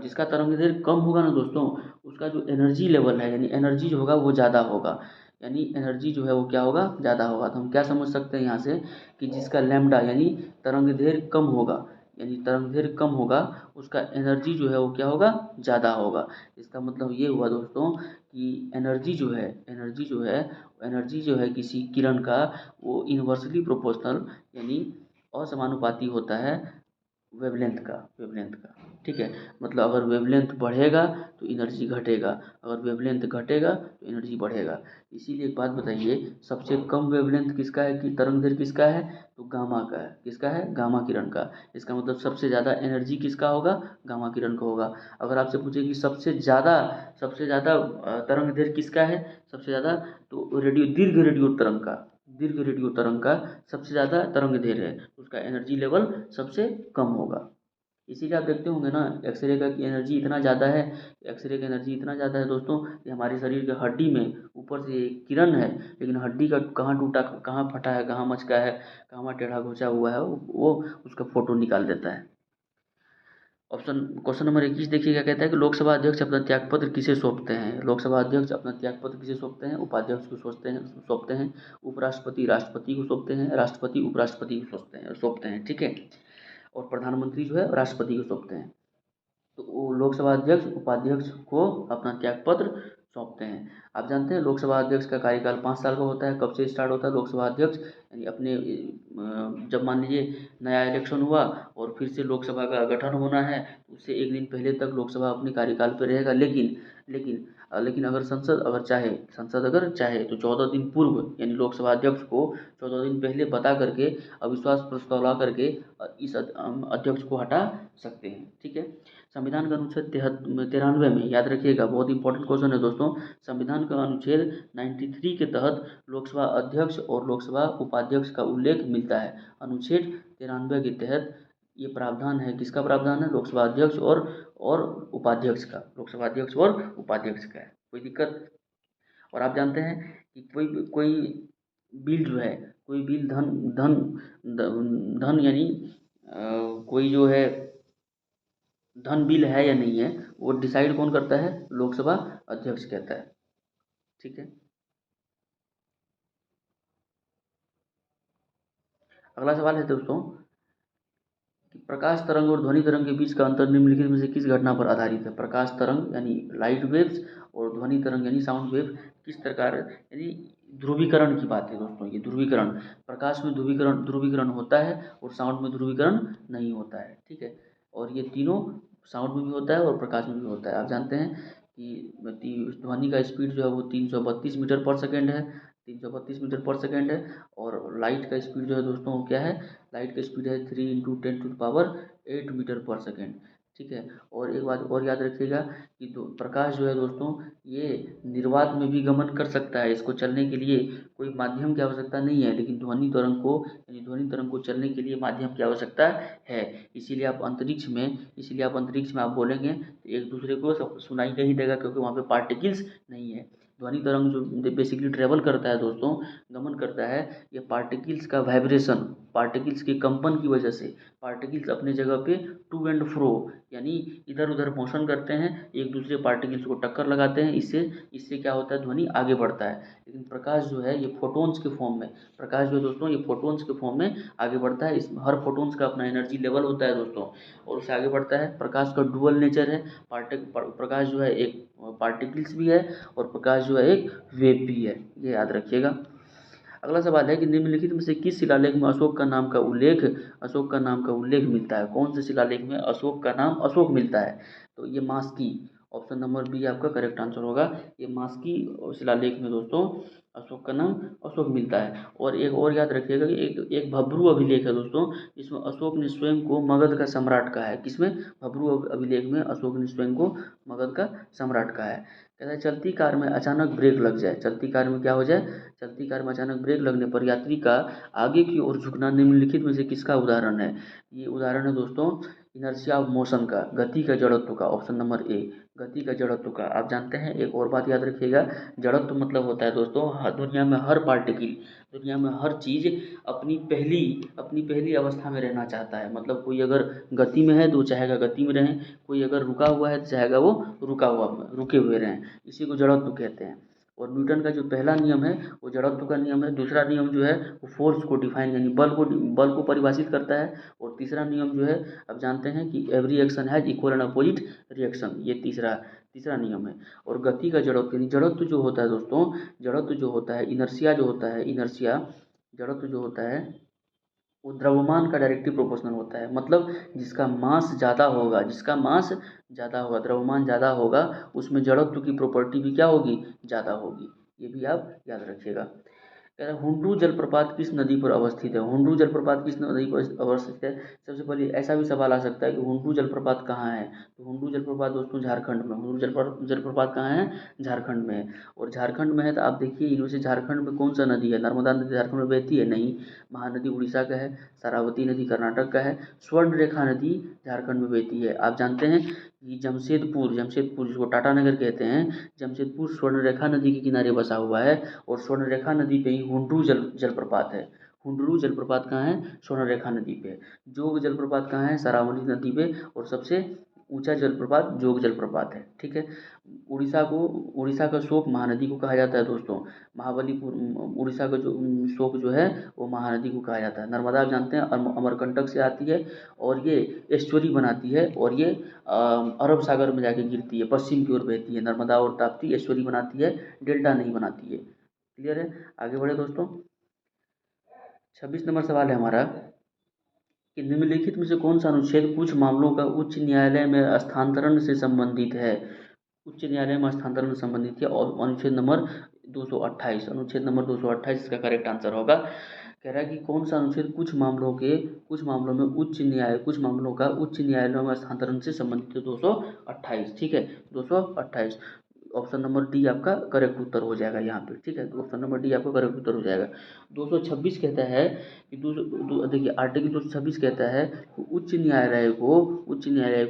S1: जिसका तरंगदैर्घ्य कम होगा ना दोस्तों, उसका जो एनर्जी लेवल है यानी एनर्जी जो होगा वो ज़्यादा होगा, यानी एनर्जी जो है वो क्या होगा? ज़्यादा होगा। तो हम क्या समझ सकते हैं यहाँ से कि जिसका लैम्डा यानी तरंगदैर्घ्य कम होगा, यानी तरंग दैर्घ्य कम होगा उसका एनर्जी जो है वो क्या होगा, ज़्यादा होगा। इसका मतलब ये हुआ दोस्तों कि एनर्जी जो है किसी किरण का वो इन्वर्सली प्रोपोर्शनल यानी असमानुपाती होता है वेवलेंथ का। ठीक है, मतलब अगर वेवलेंथ बढ़ेगा तो एनर्जी घटेगा, अगर वेवलेंथ घटेगा तो एनर्जी बढ़ेगा। इसीलिए एक बात बताइए, सबसे कम वेवलेंथ किसका है कि तरंग दैर्घ्य किसका है, तो गामा का है। किसका है, गामा किरण का। इसका मतलब सबसे ज़्यादा एनर्जी किसका होगा, गामा किरण का होगा। अगर आपसे पूछे कि सबसे ज़्यादा तरंग दैर्घ्य किसका है, सबसे ज़्यादा, तो दीर्घ रेडियो तरंग का सबसे ज़्यादा तरंग दैर्घ्य है, उसका एनर्जी लेवल सबसे कम होगा। इसीलिए आप देखते होंगे ना एक्सरे का कि एनर्जी इतना ज़्यादा है, एक्सरे का एनर्जी इतना ज़्यादा है दोस्तों कि हमारे शरीर के हड्डी में ऊपर से एक किरण है, लेकिन हड्डी का कहाँ टूटा, कहाँ फटा है, कहाँ मचका है, कहाँ टेढ़ा घोंचा हुआ है, वो उसका फोटो निकाल देता है। क्वेश्चन नंबर 21 देखिए क्या कहता है कि लोकसभा अध्यक्ष अपना त्यागपत्र किसे सौंपते हैं। लोकसभा अध्यक्ष अपना त्यागपत्र किसे सौंपते हैं, उपाध्यक्ष को सौंपते हैं। उपराष्ट्रपति राष्ट्रपति को सौंपते हैं, राष्ट्रपति उपराष्ट्रपति को सौंपते हैं। ठीक है, और प्रधानमंत्री जो है राष्ट्रपति को सौंपते हैं। तो वो लोकसभा अध्यक्ष उपाध्यक्ष को अपना त्यागपत्र सौंपते हैं। आप जानते हैं लोकसभा अध्यक्ष का कार्यकाल 5 साल का होता है। कब से स्टार्ट होता है लोकसभा अध्यक्ष, यानी अपने जब मान लीजिए नया इलेक्शन हुआ और फिर से लोकसभा का गठन होना है, उससे एक दिन पहले तक लोकसभा अपने कार्यकाल पर रहेगा। लेकिन अगर संसद अगर चाहे तो 14 दिन पूर्व यानी लोकसभा अध्यक्ष को 14 दिन पहले बता करके अविश्वास प्रस्ताव ला करके इस अध्यक्ष को हटा सकते हैं। ठीक है, संविधान का अनुच्छेद 93 में, याद रखिएगा बहुत इंपॉर्टेंट क्वेश्चन है दोस्तों, संविधान का अनुच्छेद 93 के तहत लोकसभा अध्यक्ष और लोकसभा उपाध्यक्ष का उल्लेख मिलता है। अनुच्छेद 93 के तहत ये प्रावधान है, किसका प्रावधान है, लोकसभा अध्यक्ष और उपाध्यक्ष का, लोकसभा अध्यक्ष और उपाध्यक्ष का है। कोई दिक्कत। और आप जानते हैं कि कोई कोई बिल जो है, कोई बिल धन धन धन यानी कोई जो है धन बिल है या नहीं है, वो डिसाइड कौन करता है, लोकसभा अध्यक्ष कहता है। ठीक है, अगला सवाल है दोस्तों कि प्रकाश तरंग और ध्वनि तरंग के बीच का अंतर निम्नलिखित में से किस घटना पर आधारित है। प्रकाश तरंग यानी लाइट वेव्स और ध्वनि तरंग यानी साउंड वेव किस प्रकार, यानी ध्रुवीकरण की बात है दोस्तों। ये ध्रुवीकरण, प्रकाश में ध्रुवीकरण होता है और साउंड में ध्रुवीकरण नहीं होता है। ठीक है, और ये तीनों साउंड में भी होता है और प्रकाश में भी होता है। आप जानते हैं कि ध्वनि का स्पीड जो है वो 332 मीटर पर सेकेंड है, 332 मीटर पर सेकेंड है। और लाइट का स्पीड जो है दोस्तों क्या है, लाइट का स्पीड है 3 × 10⁸ मीटर पर सेकेंड। ठीक है, और एक बात और याद रखिएगा कि प्रकाश जो है दोस्तों ये निर्वात में भी गमन कर सकता है। इसको चलने के लिए कोई माध्यम की आवश्यकता नहीं है, लेकिन ध्वनि तरंग को चलने के लिए माध्यम की आवश्यकता है। इसीलिए आप अंतरिक्ष में आप बोलेंगे तो एक दूसरे को सुनाई नहीं देगा, क्योंकि वहाँ पे पार्टिकल्स नहीं है। ध्वनि तरंग जो बेसिकली ट्रेवल करता है दोस्तों, गमन करता है, ये पार्टिकल्स का वाइब्रेशन, पार्टिकल्स के कंपन की वजह से, पार्टिकल्स अपने जगह पे टू एंड फ्रो यानी इधर उधर मोशन करते हैं, एक दूसरे पार्टिकल्स को टक्कर लगाते हैं, इससे क्या होता है, ध्वनि आगे बढ़ता है। लेकिन प्रकाश जो है ये फोटोन्स के फॉर्म में, प्रकाश जो दोस्तों ये फोटोन्स के फॉर्म में आगे बढ़ता है। इस हर फोटोन्स का अपना एनर्जी लेवल होता है दोस्तों, और उससे आगे बढ़ता है। प्रकाश का डुअल नेचर है, प्रकाश जो है एक पार्टिकल्स भी है और प्रकाश जो है एक वेव भी है, ये याद रखिएगा। अगला सवाल है कि निम्नलिखित में से किस शिलालेख में अशोक का नाम का उल्लेख मिलता है। कौन से शिलालेख में अशोक का नाम अशोक मिलता है, तो ये मास्की, ऑप्शन नंबर बी आपका करेक्ट आंसर होगा। ये मास्की शिलालेख में दोस्तों अशोक का नाम अशोक मिलता है। और एक और याद रखिएगा कि एक भब्रू अभिलेख है दोस्तों, जिसमें अशोक ने स्वयं को मगध का सम्राट कहा है। किसमें, भब्रू अभिलेख में अशोक ने स्वयं को मगध का सम्राट कहा है। कहता है चलती कार में अचानक ब्रेक लग जाए, चलती कार में क्या हो जाए, चलती कार में अचानक ब्रेक लगने पर यात्री का आगे की ओर झुकना निम्नलिखित में से किसका उदाहरण है। ये उदाहरण है दोस्तों इनर्शिया ऑफ मोशन का, गति का जड़त्व का, ऑप्शन नंबर ए, गति का जड़त्व का। आप जानते हैं एक और बात याद रखिएगा, जड़त्व मतलब होता है दोस्तों दुनिया में हर पार्टिकल, दुनिया में हर चीज़ अपनी पहली अवस्था में रहना चाहता है। मतलब कोई अगर गति में है तो चाहेगा गति में रहें, कोई अगर रुका हुआ है तो चाहेगा वो रुके हुए रहें, इसी को जड़त्व कहते हैं। और न्यूटन का जो पहला नियम है वो जड़त्व का नियम है, दूसरा नियम जो है वो फोर्स को डिफाइन यानी बल को परिभाषित करता है, और तीसरा नियम जो है अब जानते हैं कि every action has equal and opposite reaction, ये तीसरा तीसरा नियम है। और गति का जड़त्व यानी जड़त्व जो होता है दोस्तों, जड़त्व जो होता है, इनर्शिया जो होता है, इनर्शिया जड़त्व जो होता है वो द्रव्यमान का डायरेक्टली प्रोपोर्शनल होता है। मतलब जिसका मास ज़्यादा होगा, जिसका मास ज़्यादा होगा, द्रव्यमान ज़्यादा होगा, उसमें जड़त्व की प्रॉपर्टी भी क्या होगी, ज़्यादा होगी। ये भी आप याद रखिएगा। कह रहा है हुंडरू जलप्रपात किस नदी पर अवस्थित है। हुंडरू जलप्रपात किस नदी पर अवस्थित है। सबसे पहले ऐसा भी सवाल आ सकता है कि हुंडरू जलप्रपात कहाँ है। तो हुंडरू जलप्रपात दोस्तों झारखंड में, हुंडरू जलप्रपात कहाँ है, झारखंड में है। और झारखंड में है तो आप देखिए इनमें से झारखंड में कौन सा नदी है, नर्मदा नदी झारखंड में बहती है, नहीं। महानदी उड़ीसा का है, शरावती नदी कर्नाटक का है, स्वर्ण रेखा नदी झारखंड में बहती है। आप जानते हैं कि जमशेदपुर, जमशेदपुर जिसको टाटा नगर कहते हैं, जमशेदपुर स्वर्ण रेखा नदी के किनारे बसा हुआ है, और स्वर्ण रेखा नदी पे ही हुंडरू जलप्रपात है। हुंडरू जलप्रपात कहाँ है, स्वर्ण रेखा नदी पे। जोग जलप्रपात कहाँ है, शरावती नदी पे, और सबसे ऊंचा जलप्रपात जोग जलप्रपात है। ठीक है। उड़ीसा का शोक महानदी को कहा जाता है दोस्तों। महाबलीपुर उड़ीसा का जो शोक जो है वो महानदी को कहा जाता है। नर्मदा आप जानते हैं अमरकंटक से आती है, और ये एस्चुअरी बनाती है, और ये अरब सागर में जाके गिरती है, पश्चिम की ओर बहती है। नर्मदा और ताप्ती एस्चुअरी बनाती है, डेल्टा नहीं बनाती है। क्लियर है। आगे बढ़े दोस्तों। 26 नंबर सवाल है हमारा कि निम्नलिखित में से कौन सा अनुच्छेद कुछ मामलों का उच्च न्यायालय में स्थानांतरण से संबंधित है। उच्च न्यायालय में स्थानांतरण से संबंधित है, और अनुच्छेद नंबर 228, अनुच्छेद नंबर 228 इसका करेक्ट आंसर होगा। कह रहा है कि कौन सा अनुच्छेद कुछ मामलों में कुछ मामलों का उच्च न्यायालयों में स्थानांतरण से संबंधित है। 228, ठीक है, 228। ऑप्शन नंबर डी आपका करेक्ट उत्तर हो जाएगा यहाँ पे। ठीक है, तो ऑप्शन नंबर डी आपका करेक्ट उत्तर हो जाएगा। 226 कहता है कि देखिए आर्टिकल 226 कहता है कि उच्च न्यायालय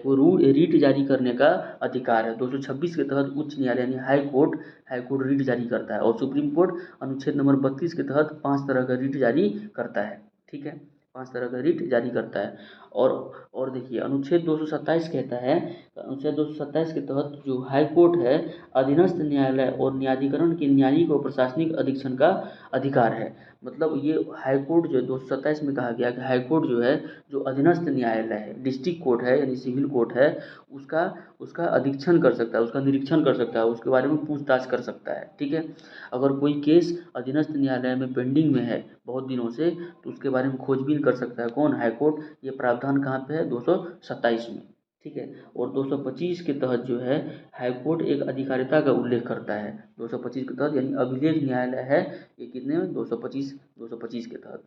S1: को रीट जारी करने का अधिकार है। 226 के तहत उच्च न्यायालय यानी हाई कोर्ट रीट जारी करता है, और सुप्रीम कोर्ट अनुच्छेद नंबर 32 के तहत 5 तरह का रीट जारी करता है। ठीक है, 5 तरह का रीट जारी करता है। और देखिए अनुच्छेद 227 कहता है, अनुच्छेद 227 के तहत जो हाई कोर्ट है अधीनस्थ न्यायालय और न्यायाधिकरण के न्यायिक और प्रशासनिक अधीक्षण का अधिकार है। मतलब ये हाई कोर्ट जो है 227 में कहा गया कि हाई कोर्ट जो है, जो अधीनस्थ न्यायालय है, डिस्ट्रिक्ट कोर्ट है यानी सिविल कोर्ट है, उसका उसका अधीक्षण कर सकता है, उसका निरीक्षण कर सकता है, उसके बारे में पूछताछ कर सकता है। ठीक है। अगर कोई केस अधीनस्थ न्यायालय में पेंडिंग में है बहुत दिनों से, तो उसके बारे में खोजबीन कर सकता है कौन, हाई कोर्ट। ये प्रावधान कहाँ पे है, 227 में। ठीक है। और 225 के तहत जो है हाई कोर्ट एक अधिकारिता का उल्लेख करता है। 225 के तहत यानी अभिलेख न्यायालय है ये, कितने में, 225 के तहत।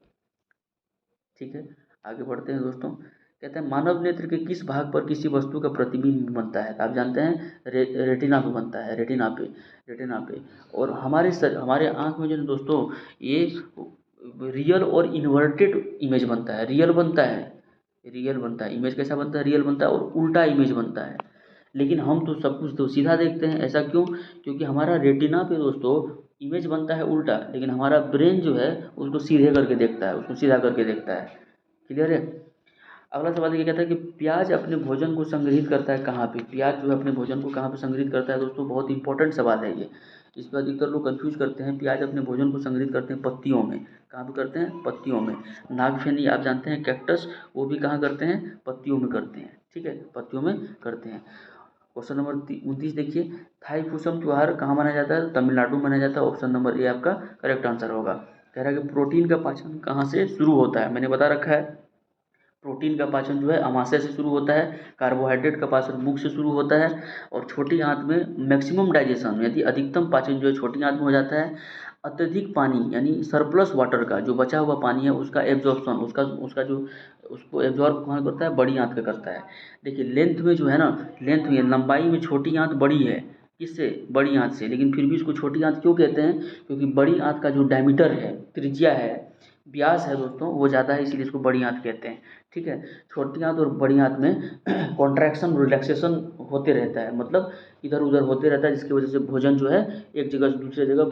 S1: ठीक है। आगे बढ़ते हैं दोस्तों। कहते हैं मानव नेत्र के किस भाग पर किसी वस्तु का प्रतिबिंब बनता है। तो आप जानते हैं रेटिना पे बनता है, रेटिना पे। और हमारे आँख में जो है दोस्तों, ये रियल और इन्वर्टेड इमेज बनता है, रियल बनता है, इमेज कैसा बनता है, रियल बनता है, और उल्टा इमेज बनता है। लेकिन हम तो सब कुछ तो सीधा देखते हैं, ऐसा क्यों, क्योंकि हमारा रेटिना पे दोस्तों इमेज बनता है उल्टा, लेकिन हमारा ब्रेन जो है उसको सीधे करके देखता है, उसको सीधा करके देखता है। क्लियर है। अगला सवाल ये कहता है कि प्याज अपने भोजन को संग्रहित करता है कहाँ पे। प्याज जो है अपने भोजन को कहाँ पे संग्रहित करता है दोस्तों, बहुत इंपॉर्टेंट सवाल है ये। इस पर अधिकतर लोग कंफ्यूज करते हैं। प्याज अपने भोजन को संग्रहित करते हैं पत्तियों में। कहाँ पे करते हैं, पत्तियों में। नागफेनी आप जानते हैं कैक्टस, वो भी कहाँ करते हैं, पत्तियों में करते हैं। ठीक है, पत्तियों में करते हैं। क्वेश्चन नंबर 29 देखिए, थाईपुसम त्योहार कहाँ मनाया जाता है, तमिलनाडु में मनाया जाता है। ऑप्शन नंबर ए आपका करेक्ट आंसर होगा। कह रहा है कि प्रोटीन का पाचन कहाँ से शुरू होता है, मैंने बता रखा है। प्रोटीन का पाचन जो है अमाशय से शुरू होता है, कार्बोहाइड्रेट का पाचन मुख से शुरू होता है, और छोटी आंत में मैक्सिमम डाइजेशन यानी अधिकतम पाचन जो है छोटी आंत में हो जाता है। अत्यधिक पानी यानी सरप्लस वाटर का जो बचा हुआ पानी है उसका एब्जॉर्प्शन, उसका जो उसको एब्जॉर्ब कहाँ करता है, बड़ी आंत का करता है। देखिए लेंथ में जो है ना, लेंथ में लंबाई में छोटी आंत बड़ी है, किससे, बड़ी आंत से। लेकिन फिर भी इसको छोटी आंत क्यों कहते हैं, क्योंकि बड़ी आंत का जो डायमीटर है, त्रिज्या है, व्यास है दोस्तों, वो ज़्यादा है, इसीलिए इसको बड़ी आंत कहते हैं। ठीक है। छोटी आंत और बड़ी आंत में कॉन्ट्रैक्शन रिलैक्सेशन होते रहता है, मतलब इधर उधर होते रहता है, जिसकी वजह से भोजन जो है एक जगह से दूसरे जगह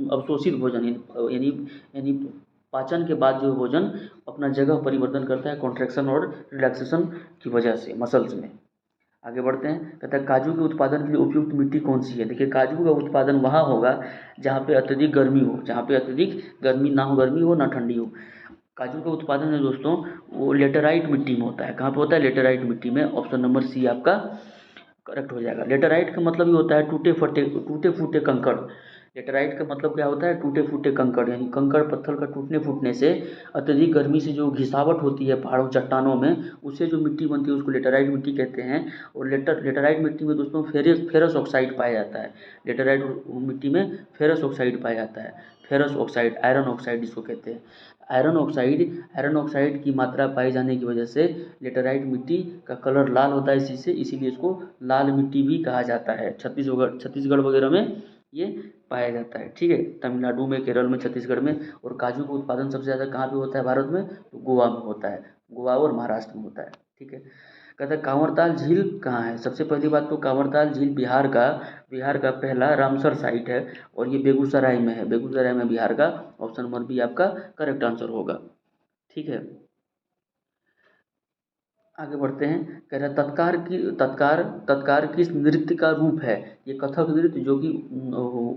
S1: अवशोषित भोजन यानी यानी पाचन के बाद जो भोजन अपना जगह परिवर्तन करता है कॉन्ट्रैक्शन और रिलैक्सेशन की वजह से मसल्स में। आगे बढ़ते हैं, कहता है काजू के उत्पादन के लिए उपयुक्त मिट्टी कौन सी है। देखिए काजू का उत्पादन वहाँ होगा जहाँ पे अत्यधिक गर्मी हो, जहाँ पे अत्यधिक गर्मी ना हो, गर्मी हो ना ठंडी हो। काजू का उत्पादन है दोस्तों वो लेटेराइट मिट्टी में होता है। कहाँ पे होता है? लेटेराइट मिट्टी में। ऑप्शन नंबर सी आपका करेक्ट हो जाएगा। लेटेराइट का मतलब ये होता है टूटे फूटे कंकड़। लेटेराइट का मतलब क्या होता है? टूटे फूटे कंकड़, यानी कंकड़ पत्थर का टूटने फूटने से अत्यधिक गर्मी से जो घिसावट होती है पहाड़ों चट्टानों में, उससे जो मिट्टी बनती है उसको लेटेराइट मिट्टी कहते हैं। और लेटेराइट मिट्टी में दोस्तों फेरस ऑक्साइड पाया जाता है। लेटेराइट मिट्टी में फेरस ऑक्साइड पाया जाता है। फेरस ऑक्साइड, आयरन ऑक्साइड जिसको कहते हैं। आयरन ऑक्साइड की मात्रा पाए जाने की वजह से लेटेराइट मिट्टी का कलर लाल होता है, इसीलिए इसको लाल मिट्टी भी कहा जाता है। छत्तीसगढ़ वगैरह में ये पाया जाता है। ठीक है, तमिलनाडु में, केरल में, छत्तीसगढ़ में। और काजू का उत्पादन सबसे ज़्यादा कहाँ पे होता है भारत में? तो गोवा में होता है। गोवा और महाराष्ट्र में होता है। ठीक है, कहता है कांवरताल झील कहाँ है। सबसे पहली बात तो कांवरताल झील बिहार का पहला रामसर साइट है और ये बेगूसराय में है। बेगूसराय में बिहार का। ऑप्शन नंबर बी आपका करेक्ट आंसर होगा। ठीक है, आगे बढ़ते हैं। कह रहा है तत्कार किस नृत्य का रूप है। ये कथक नृत्य जो कि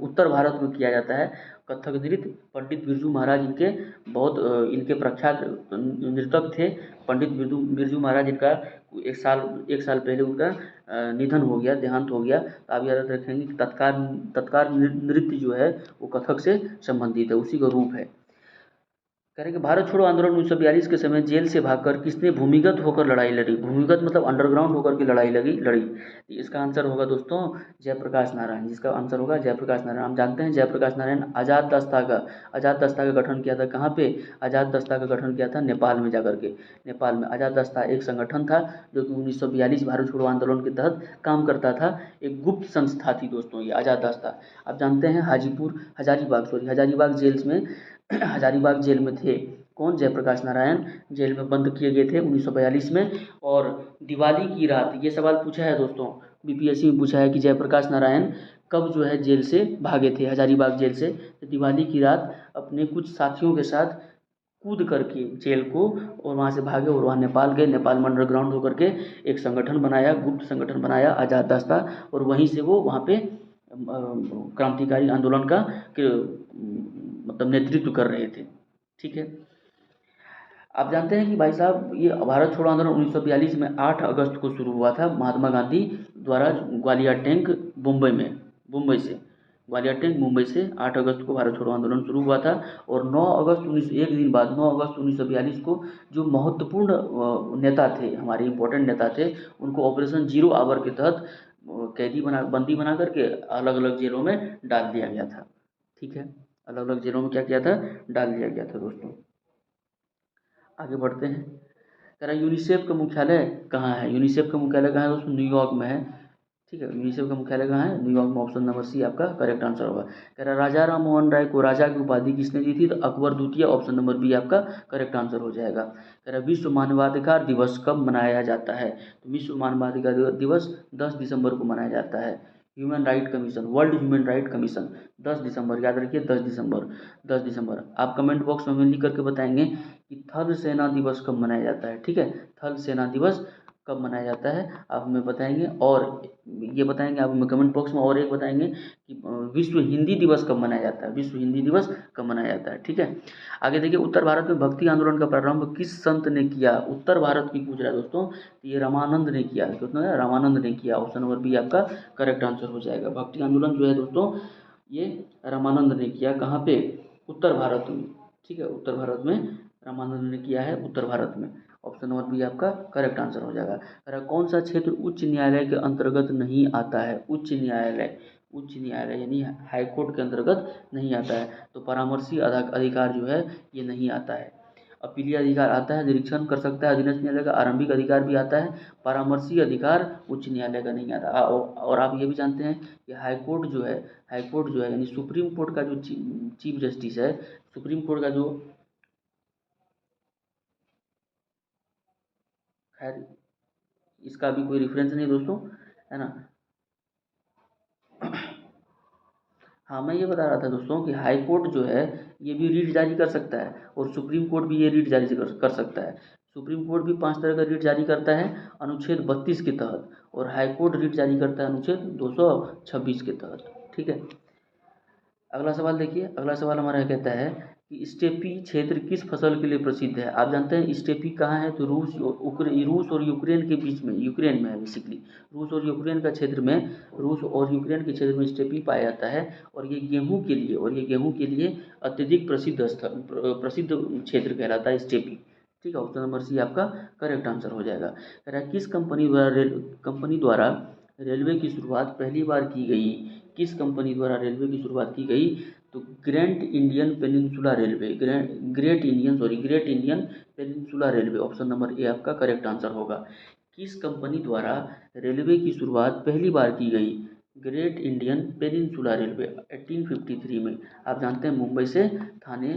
S1: उत्तर भारत में किया जाता है। कथक नृत्य पंडित बिरजू महाराज इनके प्रख्यात नर्तक थे। पंडित बिरजू महाराज इनका एक साल पहले उनका निधन हो गया, देहांत हो गया। तो आप याद रखेंगे कि तत्कार नृत्य जो है वो कथक से संबंधित है, उसी का रूप है। कह रहे हैं कि भारत छोड़ो आंदोलन 1942 के समय जेल से भागकर किसने भूमिगत होकर लड़ाई लड़ी। भूमिगत मतलब अंडरग्राउंड होकर के लड़ी। इसका आंसर होगा दोस्तों जयप्रकाश नारायण। जिसका आंसर होगा जयप्रकाश नारायण। हम जानते हैं जयप्रकाश नारायण आज़ाद दस्ता का गठन किया था। कहाँ पे आज़ाद दस्ता का गठन किया था? नेपाल में जाकर के। नेपाल में आज़ाद दस्ता एक संगठन था जो कि 1942 भारत छोड़ो आंदोलन के तहत काम करता था। एक गुप्त संस्था थी दोस्तों ये आज़ाद दस्ता। आप जानते हैं हजारीबाग जेल्स में हजारीबाग जेल में थे कौन? जयप्रकाश नारायण जेल में बंद किए गए थे 1942 में। और दिवाली की रात, ये सवाल पूछा है दोस्तों, बीपीएससी में पूछा है कि जयप्रकाश नारायण कब जो है जेल से भागे थे, हजारीबाग जेल से। तो दिवाली की रात अपने कुछ साथियों के साथ कूद करके जेल को और वहाँ से भागे और वहाँ नेपाल गए। नेपाल में अंडरग्राउंड होकर के एक संगठन बनाया, गुप्त संगठन बनाया आज़ाद दस्ता। और वहीं से वो वहाँ पे क्रांतिकारी आंदोलन का मतलब नेतृत्व कर रहे थे। ठीक है, आप जानते हैं कि भाई साहब ये भारत छोड़ो आंदोलन 1942 में 8 अगस्त को शुरू हुआ था महात्मा गांधी द्वारा ग्वालियर टैंक मुंबई से। ग्वालियर टैंक मुंबई से 8 अगस्त को भारत छोड़ो आंदोलन शुरू हुआ था। और 9 अगस्त 19 एक दिन बाद 9 अगस्त 1942 को जो महत्वपूर्ण नेता थे, हमारे इंपॉर्टेंट नेता थे, उनको ऑपरेशन जीरो आवर के तहत बंदी बना करके अलग अलग जेलों में डाल दिया गया था। ठीक है, अलग अलग जेलों में क्या किया था? डाल दिया गया था दोस्तों। आगे बढ़ते हैं। कह रहा है यूनिसेफ का मुख्यालय कहाँ है। यूनिसेफ का मुख्यालय कहाँ है दोस्तों? न्यूयॉर्क में है। ठीक है, यूनिसेफ का मुख्यालय कहाँ है? न्यूयॉर्क में। ऑप्शन नंबर सी आपका करेक्ट आंसर होगा। कह रहा है राजा राम मोहन राय को राजा की उपाधि किसने दी थी? तो अकबर द्वितीय। ऑप्शन नंबर बी आपका करेक्ट आंसर हो जाएगा। कह रहा है विश्व मानवाधिकार दिवस कब मनाया जाता है। तो विश्व मानवाधिकार दिवस 10 दिसंबर को मनाया जाता है। वर्ल्ड ह्यूमन राइट कमीशन 10 दिसंबर, याद रखिए 10 दिसंबर। आप कमेंट बॉक्स में लिख करके बताएंगे कि थल सेना दिवस कब मनाया जाता है। ठीक है, थल सेना दिवस कब मनाया जाता है आप हमें बताएंगे। और ये बताएंगे आप हमें कमेंट बॉक्स में। और एक बताएंगे कि विश्व हिंदी दिवस कब मनाया जाता है। विश्व हिंदी दिवस कब मनाया जाता है। ठीक है, आगे देखिए उत्तर भारत में भक्ति आंदोलन का प्रारंभ किस संत ने किया। उत्तर भारत की पूछ रहा है दोस्तों, तो ये रामानंद ने किया। कितना? रामानंद ने किया। ऑप्शन नंबर बी आपका करेक्ट आंसर हो जाएगा। भक्ति आंदोलन जो है दोस्तों ये रामानंद ने किया। कहाँ पे? उत्तर भारत में। ठीक है, उत्तर भारत में रामानंद ने किया है, उत्तर भारत में। ऑप्शन नंबर बी आपका करेक्ट आंसर हो जाएगा। अरे कौन सा क्षेत्र उच्च न्यायालय के अंतर्गत नहीं आता है। उच्च न्यायालय यानी हाई कोर्ट के अंतर्गत नहीं आता है। तो परामर्शी अधिकार जो है ये नहीं आता है। अपीलीय अधिकार आता है, निरीक्षण कर सकता है अधीनस्थ न्यायालय का। आरंभिक अधिकार भी आता है, परामर्शी अधिकार उच्च न्यायालय का नहीं आता। और आप ये भी जानते हैं कि हाई कोर्ट जो है यानी सुप्रीम कोर्ट का जो चीफ जस्टिस है, सुप्रीम कोर्ट का जो, खैर इसका भी कोई रेफरेंस नहीं दोस्तों, है ना। हाँ, मैं ये बता रहा था दोस्तों कि हाई कोर्ट जो है ये भी रीट जारी कर सकता है और सुप्रीम कोर्ट भी ये रीट जारी कर सकता है। सुप्रीम कोर्ट भी 5 तरह का रिट जारी करता है अनुच्छेद 32 के तहत, और हाई कोर्ट रिट जारी करता है अनुच्छेद 226 के तहत। ठीक है, अगला सवाल देखिए। अगला सवाल हमारा यह कहता है कि स्टेपी क्षेत्र किस फसल के लिए प्रसिद्ध है। आप जानते हैं स्टेपी कहाँ है, तो रूस और यूक्रेन के बीच में, यूक्रेन में है बेसिकली। रूस और यूक्रेन का क्षेत्र में, रूस और यूक्रेन के क्षेत्र में स्टेपी पाया जाता है, और ये गेहूं के लिए अत्यधिक प्रसिद्ध क्षेत्र कहलाता है स्टेपी। ठीक है, ऑप्शन नंबर सी आपका करेक्ट आंसर हो जाएगा। कह रहा है किस कंपनी द्वारा रेलवे की शुरुआत पहली बार की गई। किस कंपनी द्वारा रेलवे की शुरुआत की गई, तो great Indian peninsula railway, option number A आपका करेक्ट आंसर होगा। किस कंपनी द्वारा रेलवे की शुरुआत पहली बार की गई, ग्रेट इंडियन पेनिनसुला रेलवे 1853 में। आप जानते हैं मुंबई से थाने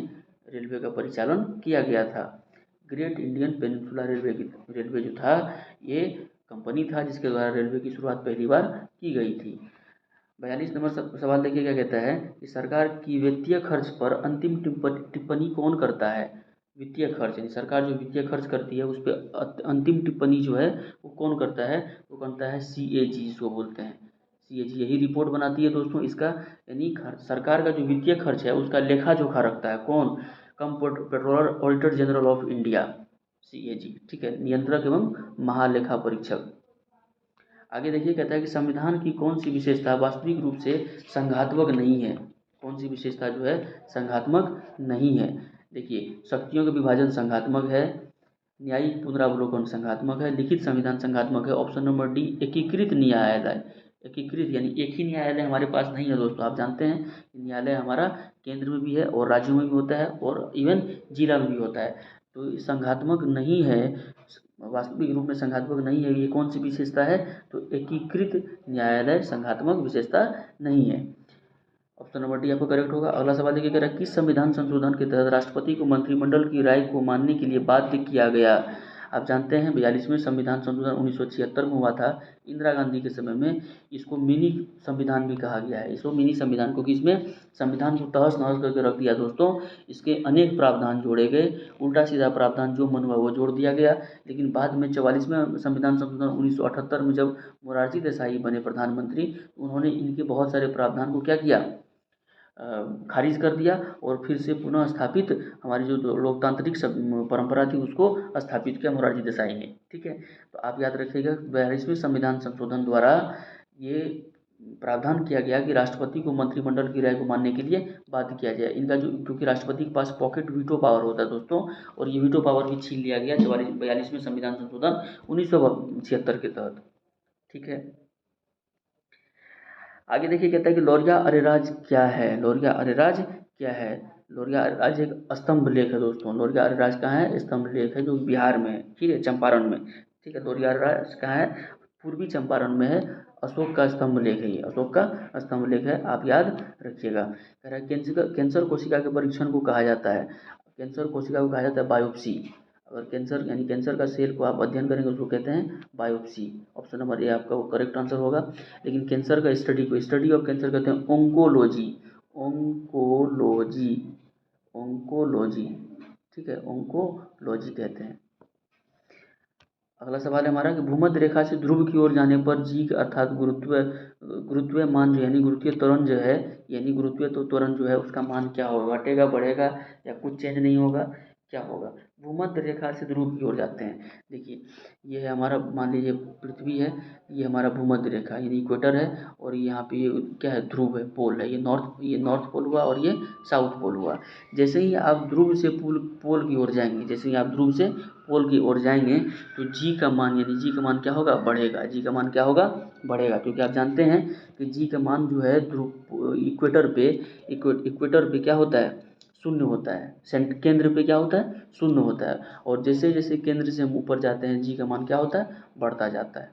S1: रेलवे का परिचालन किया गया था। ग्रेट इंडियन पेनिनसुला रेलवे जो था, ये कंपनी था जिसके द्वारा रेलवे की शुरुआत पहली बार की गई थी। 42 नंबर सवाल देखिए क्या कहता है कि सरकार की वित्तीय खर्च पर अंतिम टिप्पणी कौन करता है। वित्तीय खर्च यानी सरकार जो वित्तीय खर्च करती है उस पर अंतिम टिप्पणी जो है वो कौन करता है, वो करता है CAG, जिसको बोलते हैं CAG। यही रिपोर्ट बनाती है दोस्तों इसका, यानी सरकार का जो वित्तीय खर्च है उसका लेखा जोखा रखता है कौन, controller auditor general of India, CAG। ठीक है, नियंत्रक एवं महालेखा परीक्षक। आगे देखिए, कहता है कि संविधान की कौन सी विशेषता वास्तविक रूप से संघात्मक नहीं है। कौन सी विशेषता जो है संघात्मक नहीं है। देखिए, शक्तियों का विभाजन संघात्मक है, न्यायिक पुनरावलोकन संघात्मक है, लिखित संविधान संघात्मक है। ऑप्शन नंबर डी एकीकृत न्यायालय। एकीकृत यानी एक ही न्यायालय हमारे पास नहीं है दोस्तों। आप जानते हैं न्यायालय हमारा केंद्र में भी है और राज्यों में भी होता है और इवन जिला में भी होता है। तो संघात्मक नहीं है, वास्तविक रूप में संघात्मक नहीं है। ये कौन सी विशेषता है, तो एकीकृत न्यायालय संघात्मक विशेषता नहीं है। ऑप्शन नंबर डी आपको करेक्ट होगा। अगला सवाल देखिए, कह रहा है किस संविधान संशोधन के तहत राष्ट्रपति को मंत्रिमंडल की राय को मानने के लिए बाध्य किया गया। आप जानते हैं 42वें संविधान संशोधन 1976 में हुआ था इंदिरा गांधी के समय में। इसको मिनी संविधान भी कहा गया है, इसको मिनी संविधान, क्योंकि इसमें संविधान को तहस नहस करके रख दिया दोस्तों। इसके अनेक प्रावधान जोड़े गए, उल्टा सीधा प्रावधान जो मन हुआ वो जोड़ दिया गया। लेकिन बाद में 44वें संविधान संशोधन 1978 में जब मोरारजी देसाई बने प्रधानमंत्री, उन्होंने इनके बहुत सारे प्रावधान को क्या किया, खारिज कर दिया और फिर से पुनः स्थापित, हमारी जो लोकतांत्रिक परंपरा थी उसको स्थापित किया मोरारजी देसाई ने। ठीक है, तो आप याद रखिएगा 42वें संविधान संशोधन द्वारा ये प्रावधान किया गया कि राष्ट्रपति को मंत्रिमंडल की राय को मानने के लिए बाध्य किया जाए। इनका जो, क्योंकि राष्ट्रपति के पास पॉकेट वीटो पावर होता है दोस्तों, और ये वीटो पावर भी छीन लिया गया 42वें संविधान संशोधन 1976 के तहत। ठीक है, आगे देखिए, कहता है कि लौरिया अरेराज क्या है। लौरिया अरेराज क्या है, लौरिया अरेराज एक स्तंभ लेख है दोस्तों। लौरिया अरेराज कहाँ है, स्तंभ लेख है जो बिहार में है। ठीक है, चंपारण में। ठीक है, लौरिया अरेराज कहाँ है, पूर्वी चंपारण में है। अशोक का स्तंभ लेख है, ये अशोक का स्तंभ लेख है, आप याद रखिएगा। कह रहा है कैंसर कोशिका के परीक्षण को कहा जाता है, कैंसर कोशिका को कहा जाता है बायोप्सी। अगर कैंसर यानी कैंसर का सेल को आप अध्ययन करेंगे उसको कहते हैं बायोप्सी। ऑप्शन नंबर ए आपका वो करेक्ट आंसर होगा। लेकिन कैंसर का स्टडी ऑफ कैंसर कहते हैं ओंकोलॉजी। ओंकोलॉजी। ठीक है, ओंकोलॉजी कहते हैं। अगला सवाल है हमारा कि भूमध्य रेखा से ध्रुव की ओर जाने पर जी अर्थात गुरुत्वीय मान जो यानी गुरुत्वीय त्वरण जो है, यानी गुरुत्वीय तो त्वरण जो है उसका मान क्या होगा, घटेगा बढ़ेगा या कुछ चेंज नहीं होगा, क्या होगा। भूमध्य रेखा से ध्रुव की ओर जाते हैं। देखिए, ये है हमारा, मान लीजिए पृथ्वी है, ये हमारा भूमध्य रेखा यानी इक्वेटर है, और यहाँ पे ये क्या है, ध्रुव है, पोल है। ये नॉर्थ पोल हुआ और ये साउथ पोल हुआ। जैसे ही आप ध्रुव से पोल की ओर जाएंगे, जैसे ही आप ध्रुव से पोल की ओर जाएंगे तो जी का मान, यानी जी का मान क्या होगा, बढ़ेगा। जी का मान क्या होगा, बढ़ेगा, क्योंकि आप जानते हैं कि जी का मान जो है ध्रुव इक्वेटर पे क्या होता है, शून्य होता है। केंद्र पे क्या होता है, शून्य होता है। और जैसे जैसे केंद्र से हम ऊपर जाते हैं जी का मान क्या होता है, बढ़ता जाता है।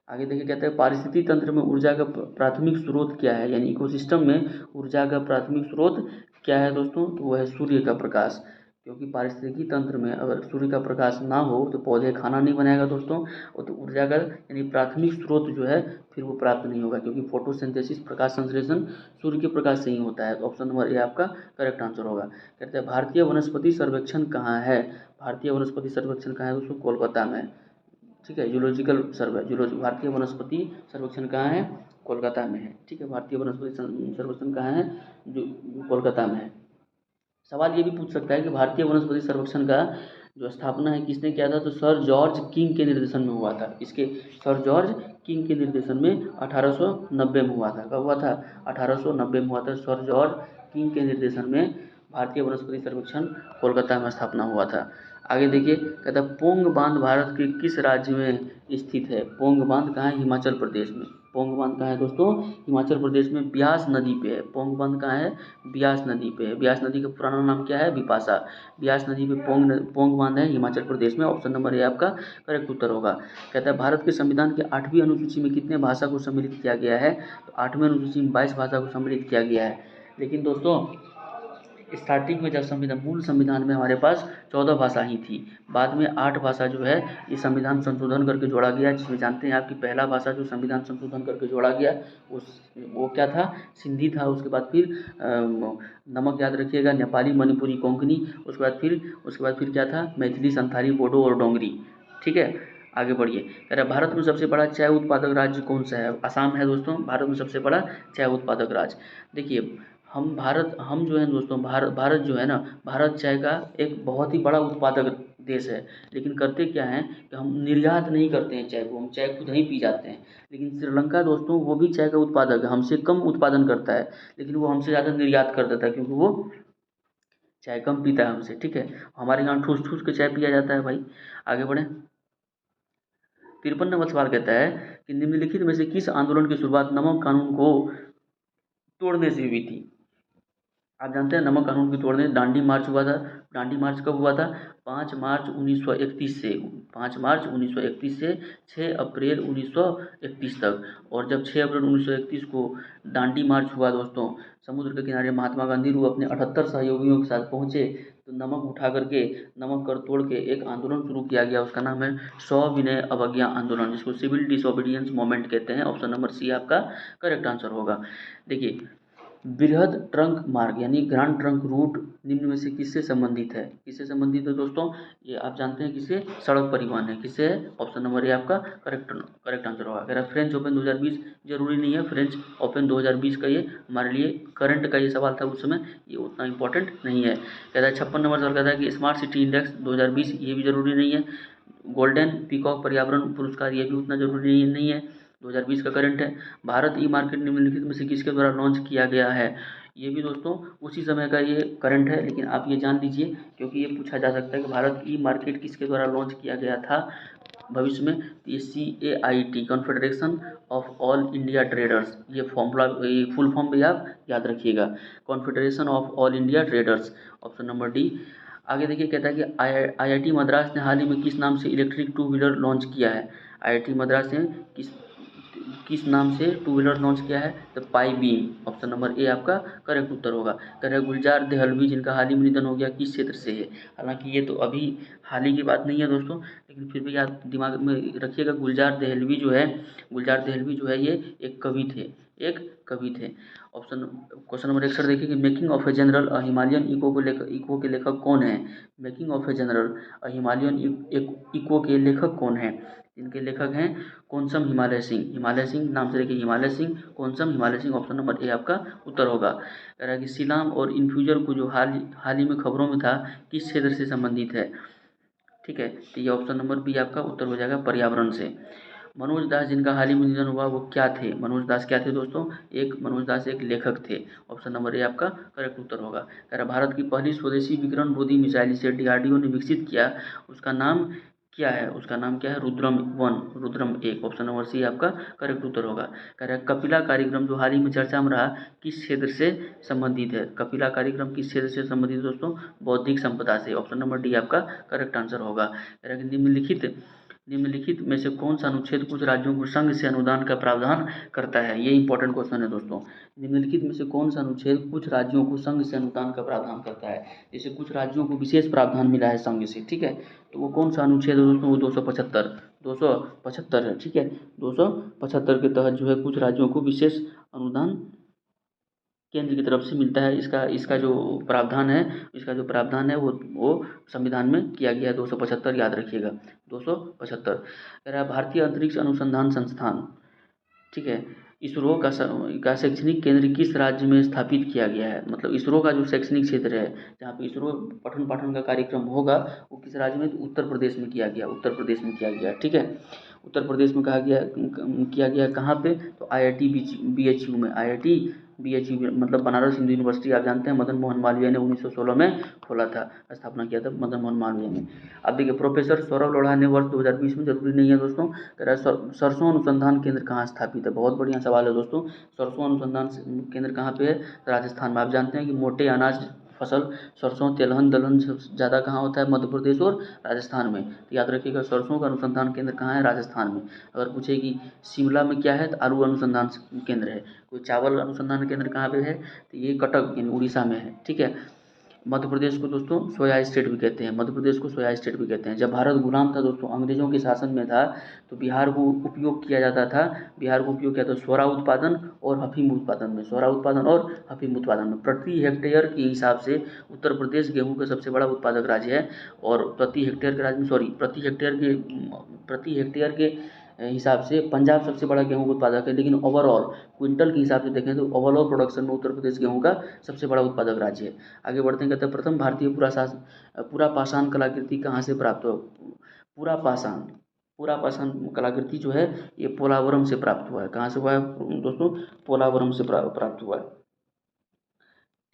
S1: आगे देखिए, कहते हैं पारिस्थितिकी तंत्र में ऊर्जा का प्राथमिक स्रोत क्या है, यानी इकोसिस्टम में ऊर्जा का प्राथमिक स्रोत क्या है दोस्तों, तो वह है सूर्य का प्रकाश। क्योंकि पारिस्थितिकी तंत्र में अगर सूर्य का प्रकाश ना हो तो पौधे खाना नहीं बनाएगा दोस्तों, और तो ऊर्जा का यानी प्राथमिक स्रोत जो है फिर वो प्राप्त नहीं होगा, क्योंकि फोटोसिंथेसिस प्रकाश संश्लेषण सूर्य के प्रकाश से ही होता है। तो ऑप्शन नंबर ए आपका करेक्ट आंसर होगा। कहते हैं भारतीय वनस्पति सर्वेक्षण कहाँ है? भारतीय वनस्पति सर्वेक्षण कहाँ है दोस्तों? कोलकाता में। ठीक है, जूलॉजिकल सर्वे, जूलॉजी भारतीय वनस्पति सर्वेक्षण कहाँ है? कोलकाता में है। ठीक है, भारतीय वनस्पति सर्वेक्षण कहाँ है? जो कोलकाता में है। सवाल ये भी पूछ सकता है कि भारतीय वनस्पति सर्वेक्षण का जो स्थापना है किसने किया था? तो सर जॉर्ज किंग के निर्देशन में हुआ था। इसके सर जॉर्ज किंग के निर्देशन में 1890 में हुआ था। कब हुआ था? 1890 में हुआ था। सर जॉर्ज किंग के निर्देशन में भारतीय वनस्पति सर्वेक्षण कोलकाता में स्थापना हुआ था। आगे देखिए, कहता है पोंग बांध भारत के किस राज्य में स्थित है? पोंग बांध कहाँ है? हिमाचल प्रदेश में। पोंग बांध कहाँ है दोस्तों? हिमाचल प्रदेश में ब्यास नदी पे है। पोंग बांध कहाँ है? ब्यास नदी पे है। ब्यास नदी का पुराना नाम क्या है? बिपाशा। ब्यास नदी पे पोंग बांध है हिमाचल प्रदेश में। ऑप्शन नंबर ए आपका करेक्ट उत्तर होगा। कहता है भारत के संविधान के 8वीं अनुसूची में कितने भाषा को सम्मिलित किया गया है? तो 8वीं अनुसूची में 22 भाषा को सम्मिलित किया गया है। लेकिन दोस्तों स्टार्टिंग में जब मूल संविधान में हमारे पास 14 भाषा ही थी, बाद में 8 भाषा जो है ये संविधान संशोधन करके जोड़ा गया, जिसमें जानते हैं आपकी पहला भाषा जो संविधान संशोधन करके जोड़ा गया वो क्या था? सिंधी था। उसके बाद फिर नमक याद रखिएगा, नेपाली, मणिपुरी, कोंकणी। उसके बाद फिर क्या था? मैथिली, संथाली, बोडो और डोंगरी। ठीक है, आगे बढ़िए। कह रहा है भारत में सबसे बड़ा चाय उत्पादक राज्य कौन सा है? असम है दोस्तों, भारत में सबसे बड़ा चाय उत्पादक राज्य। देखिए हम जो है दोस्तों, भारत जो है ना, भारत चाय का एक बहुत ही बड़ा उत्पादक देश है। लेकिन करते क्या हैं कि हम निर्यात नहीं करते हैं चाय को, हम चाय खुद ही पी जाते हैं। लेकिन श्रीलंका दोस्तों वो भी चाय का उत्पादक है, हमसे कम उत्पादन करता है, लेकिन वो हमसे ज़्यादा निर्यात कर देता है, क्योंकि वो चाय कम पीता है हमसे। ठीक है, हमारे यहाँ ठूस ठूस के चाय पिया जाता है भाई। आगे बढ़ें। 53 नंबर सवाल कहता है कि निम्नलिखित में से किस आंदोलन की शुरुआत नमक कानून को तोड़ने से हुई थी? आप जानते हैं नमक कानून की तोड़ने दांडी मार्च हुआ था। दांडी मार्च कब हुआ था? 5 मार्च 1931 से 5 मार्च 1931 से 6 अप्रैल 1931 तक। और जब 6 अप्रैल 1931 को दांडी मार्च हुआ दोस्तों, समुद्र के किनारे महात्मा गांधी वो अपने 78 सहयोगियों के साथ पहुंचे, तो नमक उठा करके, नमक कर तोड़ के एक आंदोलन शुरू किया गया। उसका नाम है सविनय अवज्ञा आंदोलन, जिसको सिविल डिसोबीडियंस मूवमेंट कहते हैं। ऑप्शन नंबर सी आपका करेक्ट आंसर होगा। देखिए, बृहद ट्रंक मार्ग यानी ग्रांड ट्रंक रूट निम्न में से किससे संबंधित है? किससे संबंधित है दोस्तों? ये आप जानते हैं किससे? सड़क परिवहन है। किससे है? ऑप्शन नंबर ए आपका करेक्ट आंसर होगा। कह रहा है फ्रेंच ओपन 2020 जरूरी नहीं है, फ्रेंच ओपन 2020 का ये हमारे लिए करंट का ये सवाल था उस समय, ये उतना इंपॉर्टेंट नहीं है। कह रहा है 56 नंबर सवाल कहता है कि स्मार्ट सिटी इंडेक्स 2020 ये भी जरूरी नहीं है। गोल्डन पीकॉक पर्यावरण पुरस्कार ये भी उतना जरूरी नहीं है, 2020 का करंट है। भारत ई मार्केट निम्नलिखित में से किसके द्वारा लॉन्च किया गया है? ये भी दोस्तों उसी समय का ये करंट है, लेकिन आप ये जान लीजिए क्योंकि ये पूछा जा सकता है कि भारत ई मार्केट किसके द्वारा लॉन्च किया गया था भविष्य में। ये CAIT confederation of all India traders, ये फॉर्मूला, ये फुल फॉर्म भी आप याद रखिएगा, confederation of all India traders. Option number D. आगे देखिए, कहता है कि IIT मद्रास ने हाल ही में किस नाम से इलेक्ट्रिक टू व्हीलर लॉन्च किया है? IIT मद्रास ने किस नाम से टू व्हीलर लॉन्च किया है? तो पाई बीम। ऑप्शन नंबर ए आपका करेक्ट उत्तर होगा। कह रहे गुलजार देहलवी जिनका हाल ही में निधन हो गया, किस क्षेत्र से है? हालांकि ये तो अभी हाल ही की बात नहीं है दोस्तों, लेकिन फिर भी आप दिमाग में रखिएगा, गुलजार देहलवी जो है ये एक कवि थे, ऑप्शन क्वेश्चन नंबर 61 देखिए कि making of a general a Himalayan echo के लेखक कौन है? Making of a general a Himalayan echo के लेखक कौन है? इनके लेखक हैं कौनसम हिमालय सिंह नाम से देखिए, हिमालय सिंह, कौनसम Himalaya Singh. Option number A आपका उत्तर होगा। कह रहा है कि सिलाम और इन्फ्यूजर को जो हाल ही में खबरों में था, किस क्षेत्र से संबंधित है? ठीक है, तो ये ऑप्शन नंबर बी आपका उत्तर हो जाएगा, पर्यावरण से। मनोज दास जिनका हाल ही में निधन हुआ वो क्या थे? मनोज दास क्या थे दोस्तों? मनोज दास एक लेखक थे। ऑप्शन नंबर ए आपका करेक्ट उत्तर होगा। कह रहा भारत की पहली स्वदेशी विकिरण रोधी मिसाइल जिसे DRDO ने विकसित किया, उसका नाम क्या है? उसका नाम क्या है? रुद्रम 1। ऑप्शन नंबर सी आपका करेक्ट उत्तर होगा। कह रहा है कपिला कार्यक्रम जो हाल ही में चर्चा में रहा, किस क्षेत्र से संबंधित है? कपिला कार्यक्रम किस क्षेत्र से संबंधित दोस्तों? बौद्धिक संपदा से। ऑप्शन नंबर डी आपका करेक्ट आंसर होगा। कह रहा है निम्नलिखित निम्नलिखित में से कौन सा अनुच्छेद कुछ राज्यों को संघ से अनुदान का प्रावधान करता है? ये इंपॉर्टेंट क्वेश्चन है दोस्तों। निम्नलिखित में से कौन सा अनुच्छेद कुछ राज्यों को संघ से अनुदान का प्रावधान करता है? जैसे कुछ राज्यों को विशेष प्रावधान मिला है संघ से, ठीक है, तो वो कौन सा अनुच्छेद है दोस्तों? वो 275 है, ठीक है। 275 के तहत जो है कुछ राज्यों को विशेष अनुदान केंद्र की तरफ से मिलता है। इसका जो प्रावधान है वो संविधान में किया गया है। 275 याद रखिएगा, 275। कह रहा है भारतीय अंतरिक्ष अनुसंधान संस्थान, ठीक है, इसरो का शैक्षणिक केंद्र किस राज्य में स्थापित किया गया है? मतलब इसरो का जो शैक्षणिक क्षेत्र है, जहाँ पे इसरो पठन पाठन का कार्यक्रम होगा, वो किस राज्य में? तो उत्तर प्रदेश में किया गया, ठीक है। उत्तर प्रदेश में किया गया कहाँ पे? तो IIT BHU में, IIT BHU मतलब बनारस हिंदू यूनिवर्सिटी, आप जानते हैं मदन मोहन मालवीय ने 1916 में खोला था, स्थापना किया था मदन मोहन मालवीय ने। अब देखिए प्रोफेसर सौरभ लोढ़ा ने वर्ष 2020 में, जरूरी नहीं है दोस्तों, कह रहा है सरसों अनुसंधान केंद्र कहाँ स्थापित है? बहुत बढ़िया सवाल है दोस्तों। सरसों अनुसंधान केंद्र कहाँ पे है? राजस्थान में। आप जानते हैं कि मोटे अनाज फसल सरसों, तिलहन दलहन सबसे ज़्यादा कहाँ होता है? मध्य प्रदेश और राजस्थान में। तो याद रखिएगा सरसों का अनुसंधान केंद्र कहाँ है? राजस्थान में। अगर पूछे कि शिमला में क्या है? तो आलू अनुसंधान केंद्र है। कोई चावल अनुसंधान केंद्र कहाँ पे है? तो ये कटक यानी उड़ीसा में है, ठीक है। मध्य प्रदेश को दोस्तों सोया स्टेट भी कहते हैं। जब भारत गुलाम था दोस्तों, अंग्रेजों के शासन में था, तो बिहार को उपयोग किया था सोरा उत्पादन और अफीम उत्पादन में। प्रति हेक्टेयर के हिसाब से उत्तर प्रदेश गेहूं का सबसे बड़ा उत्पादक राज्य है। और प्रति हेक्टेयर के हिसाब से पंजाब सबसे बड़ा गेहूं का उत्पादक है। लेकिन ओवरऑल क्विंटल के हिसाब से देखें तो ओवरऑल प्रोडक्शन में उत्तर प्रदेश गेहूं का सबसे बड़ा उत्पादक राज्य है। आगे बढ़ते हैं, कहते हैं प्रथम भारतीय पूरा पाषाण कलाकृति कहाँ से प्राप्त हो? पूरा पाषाण कलाकृति जो है ये पोलावरम से प्राप्त हुआ है। कहाँ से हुआ है दोस्तों? पोलावरम से प्राप्त हुआ है,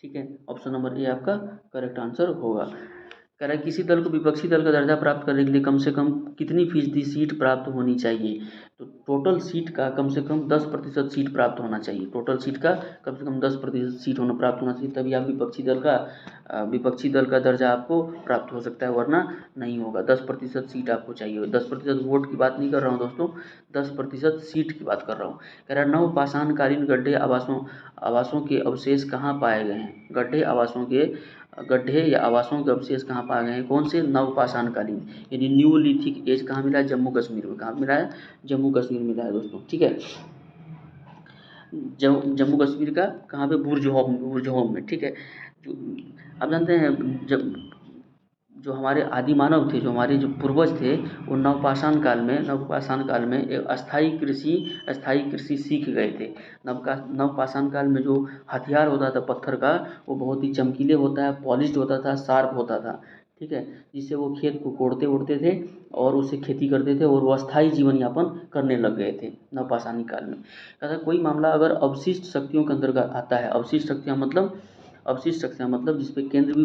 S1: ठीक है। ऑप्शन नंबर ए आपका करेक्ट आंसर होगा। कह रहा है किसी दल को विपक्षी दल का दर्जा प्राप्त करने के लिए कम से कम कितनी फीसदी सीट प्राप्त होनी चाहिए? तो टोटल सीट का कम से कम 10% सीट प्राप्त होना चाहिए। टोटल सीट का कम से कम 10% सीट प्राप्त होना चाहिए, तभी आप विपक्षी दल का दर्जा आपको प्राप्त हो सकता है, वरना नहीं होगा। 10% सीट आपको चाहिए। 10% वोट की बात नहीं कर रहा हूँ दोस्तों, 10% सीट की बात कर रहा हूँ। कह रहा है नवपाषाणकालीन आवासों के अवशेष कहाँ पाए गए हैं? गड्ढे या आवासों के अवशेष कहाँ पाए गए हैं? कौन से? नवपाषाणकालीन यानी न्यूलिथिक एज कहाँ मिला है? जम्मू कश्मीर में। कहाँ मिला है? जम्मू कश्मीर मिला है दोस्तों, ठीक है। जम्मू कश्मीर का कहाँ पे? बुर्ज होम में, ठीक है। आप जानते हैं जब जो हमारे आदि मानव थे, जो हमारे जो पूर्वज थे, वो नवपाषाण काल में एक अस्थाई कृषि सीख गए थे। नवपाषाण काल में जो हथियार होता था पत्थर का, वो बहुत ही चमकीले होता है, पॉलिश्ड होता था, शार्प होता था, ठीक है, जिससे वो खेत को कोड़ते उड़ते थे और उससे खेती करते थे, और वो अस्थाई जीवन यापन करने लग गए थे नवपाषाणी काल में। कहता कोई मामला अगर अवशिष्ट शक्तियों के अंतर्गत आता है, अवशिष्ट शक्तियाँ मतलब जिस पे केंद्र भी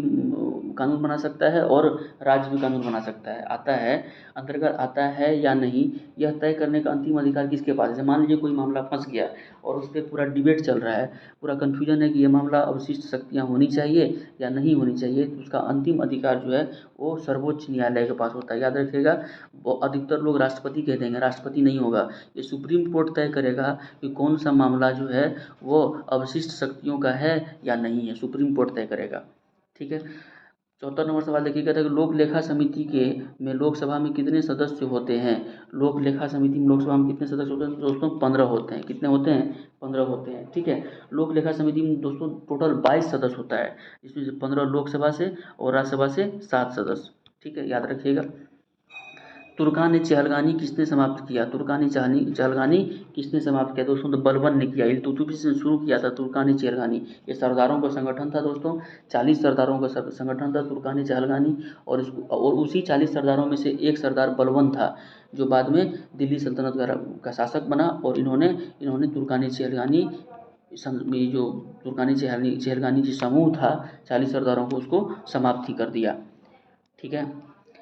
S1: कानून बना सकता है और राज्य भी कानून बना सकता है, अंतर्गत आता है या नहीं, यह तय करने का अंतिम अधिकार किसके पास है? जैसे मान लीजिए कोई मामला फंस गया और उस पर पूरा डिबेट चल रहा है, पूरा कन्फ्यूजन है कि ये मामला अवशिष्ट शक्तियाँ होनी चाहिए या नहीं होनी चाहिए, तो उसका अंतिम अधिकार जो है वो सर्वोच्च न्यायालय के पास होता है। याद रखिएगा, वो अधिकतर लोग राष्ट्रपति कह देंगे, राष्ट्रपति नहीं होगा, ये सुप्रीम कोर्ट तय करेगा कि कौन सा मामला जो है वो अवशिष्ट शक्तियों का है या नहीं है, सुप्रीम कोर्ट तय करेगा, ठीक है। 74 नंबर सवाल देखिए, कहता है कि लोक लेखा समिति में लोकसभा में कितने सदस्य होते हैं? लोक लेखा समिति में लोकसभा में कितने सदस्य होते हैं दोस्तों? 15 होते हैं। कितने होते हैं? 15 होते हैं, ठीक है। लोक लेखा समिति में दोस्तों टोटल 22 सदस्य होता है, जिसमें से 15 लोकसभा से और राज्यसभा से 7 सदस्य, ठीक है, याद रखिएगा। तुर्कान चहलगानी किसने समाप्त किया? चहलगानी किसने समाप्त किया दोस्तों? तो बलबन ने किया। इल्तुतमिश ने शुरू किया था तुर्कान चहलगानी। ये सरदारों का संगठन था दोस्तों, 40 सरदारों का संगठन था तुर्कान चहलगानी। और उसी 40 सरदारों में से एक सरदार बलबन था, जो बाद में दिल्ली सल्तनत का शासक बना। और इन्होंने तुर्कानी चहलगानी जो तुर्कानी चहलगानी जो समूह था 40 सरदारों को, उसको समाप्ति कर दिया, ठीक है।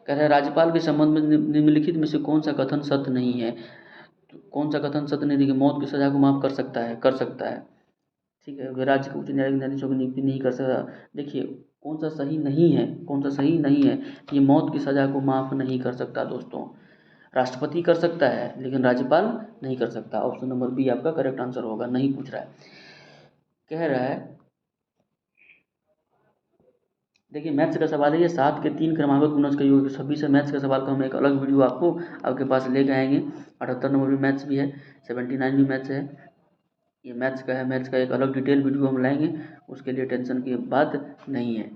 S1: कहता है राज्यपाल के संबंध में निम्नलिखित में से कौन सा कथन सत्य नहीं है? तो कौन सा कथन सत्य नहीं? देखिए, मौत की सजा को माफ़ कर सकता है, ठीक है। वे राज्य के उच्च न्यायालय के न्यायाधीशों की नियुक्ति नहीं कर सकता। देखिए कौन सा सही नहीं है, ये मौत की सजा को माफ़ नहीं कर सकता दोस्तों। राष्ट्रपति कर सकता है लेकिन राज्यपाल नहीं कर सकता। ऑप्शन नंबर बी आपका करेक्ट आंसर होगा। नहीं पूछ रहा है, कह रहा है, देखिए मैथ्स का सवाल है ये, 7 के 3 क्रमांकों गुणज का योग 26 है। मैथ्स का सवाल का हम एक अलग वीडियो आपको आपके पास लेके आएंगे। 78 नंबर भी मैथ्स भी है, 79 भी मैथ्स है, ये मैथ्स का है। मैथ्स का एक अलग डिटेल वीडियो हम लाएंगे, उसके लिए टेंशन की बात नहीं है,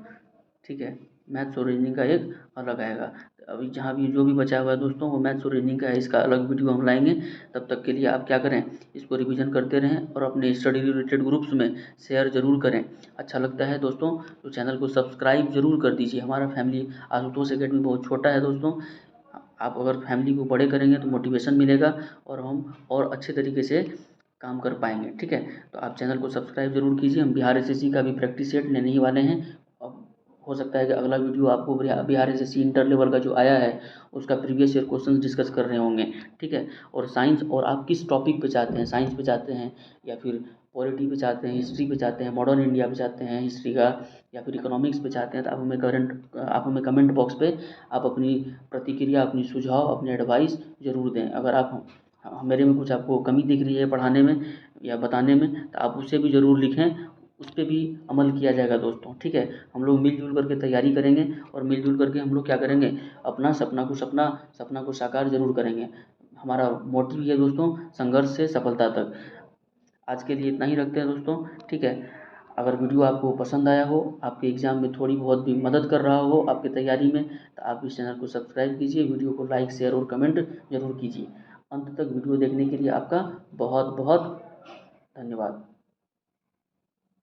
S1: ठीक है। मैथ्स और रीजनिंग का एक अलग आएगा। अभी जहाँ भी जो भी बचा हुआ है दोस्तों, वो मैथ्स और रीजनिंग का है, इसका अलग वीडियो हम लाएंगे। तब तक के लिए आप क्या करें, इसको रिवीजन करते रहें और अपने स्टडी रिलेटेड ग्रुप्स में शेयर ज़रूर करें। अच्छा लगता है दोस्तों तो चैनल को सब्सक्राइब ज़रूर कर दीजिए। हमारा फैमिली आशुतोष एकेडमी बहुत छोटा है दोस्तों, आप अगर फैमिली को बड़े करेंगे तो मोटिवेशन मिलेगा और हम और अच्छे तरीके से काम कर पाएंगे, ठीक है। तो आप चैनल को सब्सक्राइब जरूर कीजिए। हम बिहार एसएससी का भी प्रैक्टिस सेट लेने ही वाले हैं। अब हो सकता है कि अगला वीडियो आपको बिहार एसएससी इंटर लेवल का जो आया है उसका प्रीवियस ईयर क्वेश्चन डिस्कस कर रहे होंगे, ठीक है। और साइंस, और आप किस टॉपिक पे चाहते हैं, साइंस पे चाहते हैं या फिर पॉलिटी पे चाहते हैं, हिस्ट्री पे चाहते हैं, मॉडर्न इंडिया पे चाहते हैं हिस्ट्री का, या फिर इकोनॉमिक्स पे चाहते हैं, तो आप हमें कमेंट बॉक्स पे आप अपनी प्रतिक्रिया, अपनी सुझाव, अपने एडवाइस ज़रूर दें। अगर आप मेरे में कुछ आपको कमी दिख रही है पढ़ाने में या बताने में, तो आप उसे भी ज़रूर लिखें, उस पर भी अमल किया जाएगा दोस्तों, ठीक है। हम लोग मिलजुल करके तैयारी करेंगे और मिलजुल करके हम लोग क्या करेंगे, अपना सपना को साकार ज़रूर करेंगे। हमारा मोटिव है दोस्तों, संघर्ष से सफलता तक। आज के लिए इतना ही रखते हैं दोस्तों, ठीक है। अगर वीडियो आपको पसंद आया हो, आपके एग्ज़ाम में थोड़ी बहुत भी मदद कर रहा हो आपकी तैयारी में, तो आप इस चैनल को सब्सक्राइब कीजिए, वीडियो को लाइक शेयर और कमेंट जरूर कीजिए। अंत तक वीडियो देखने के लिए आपका बहुत बहुत धन्यवाद।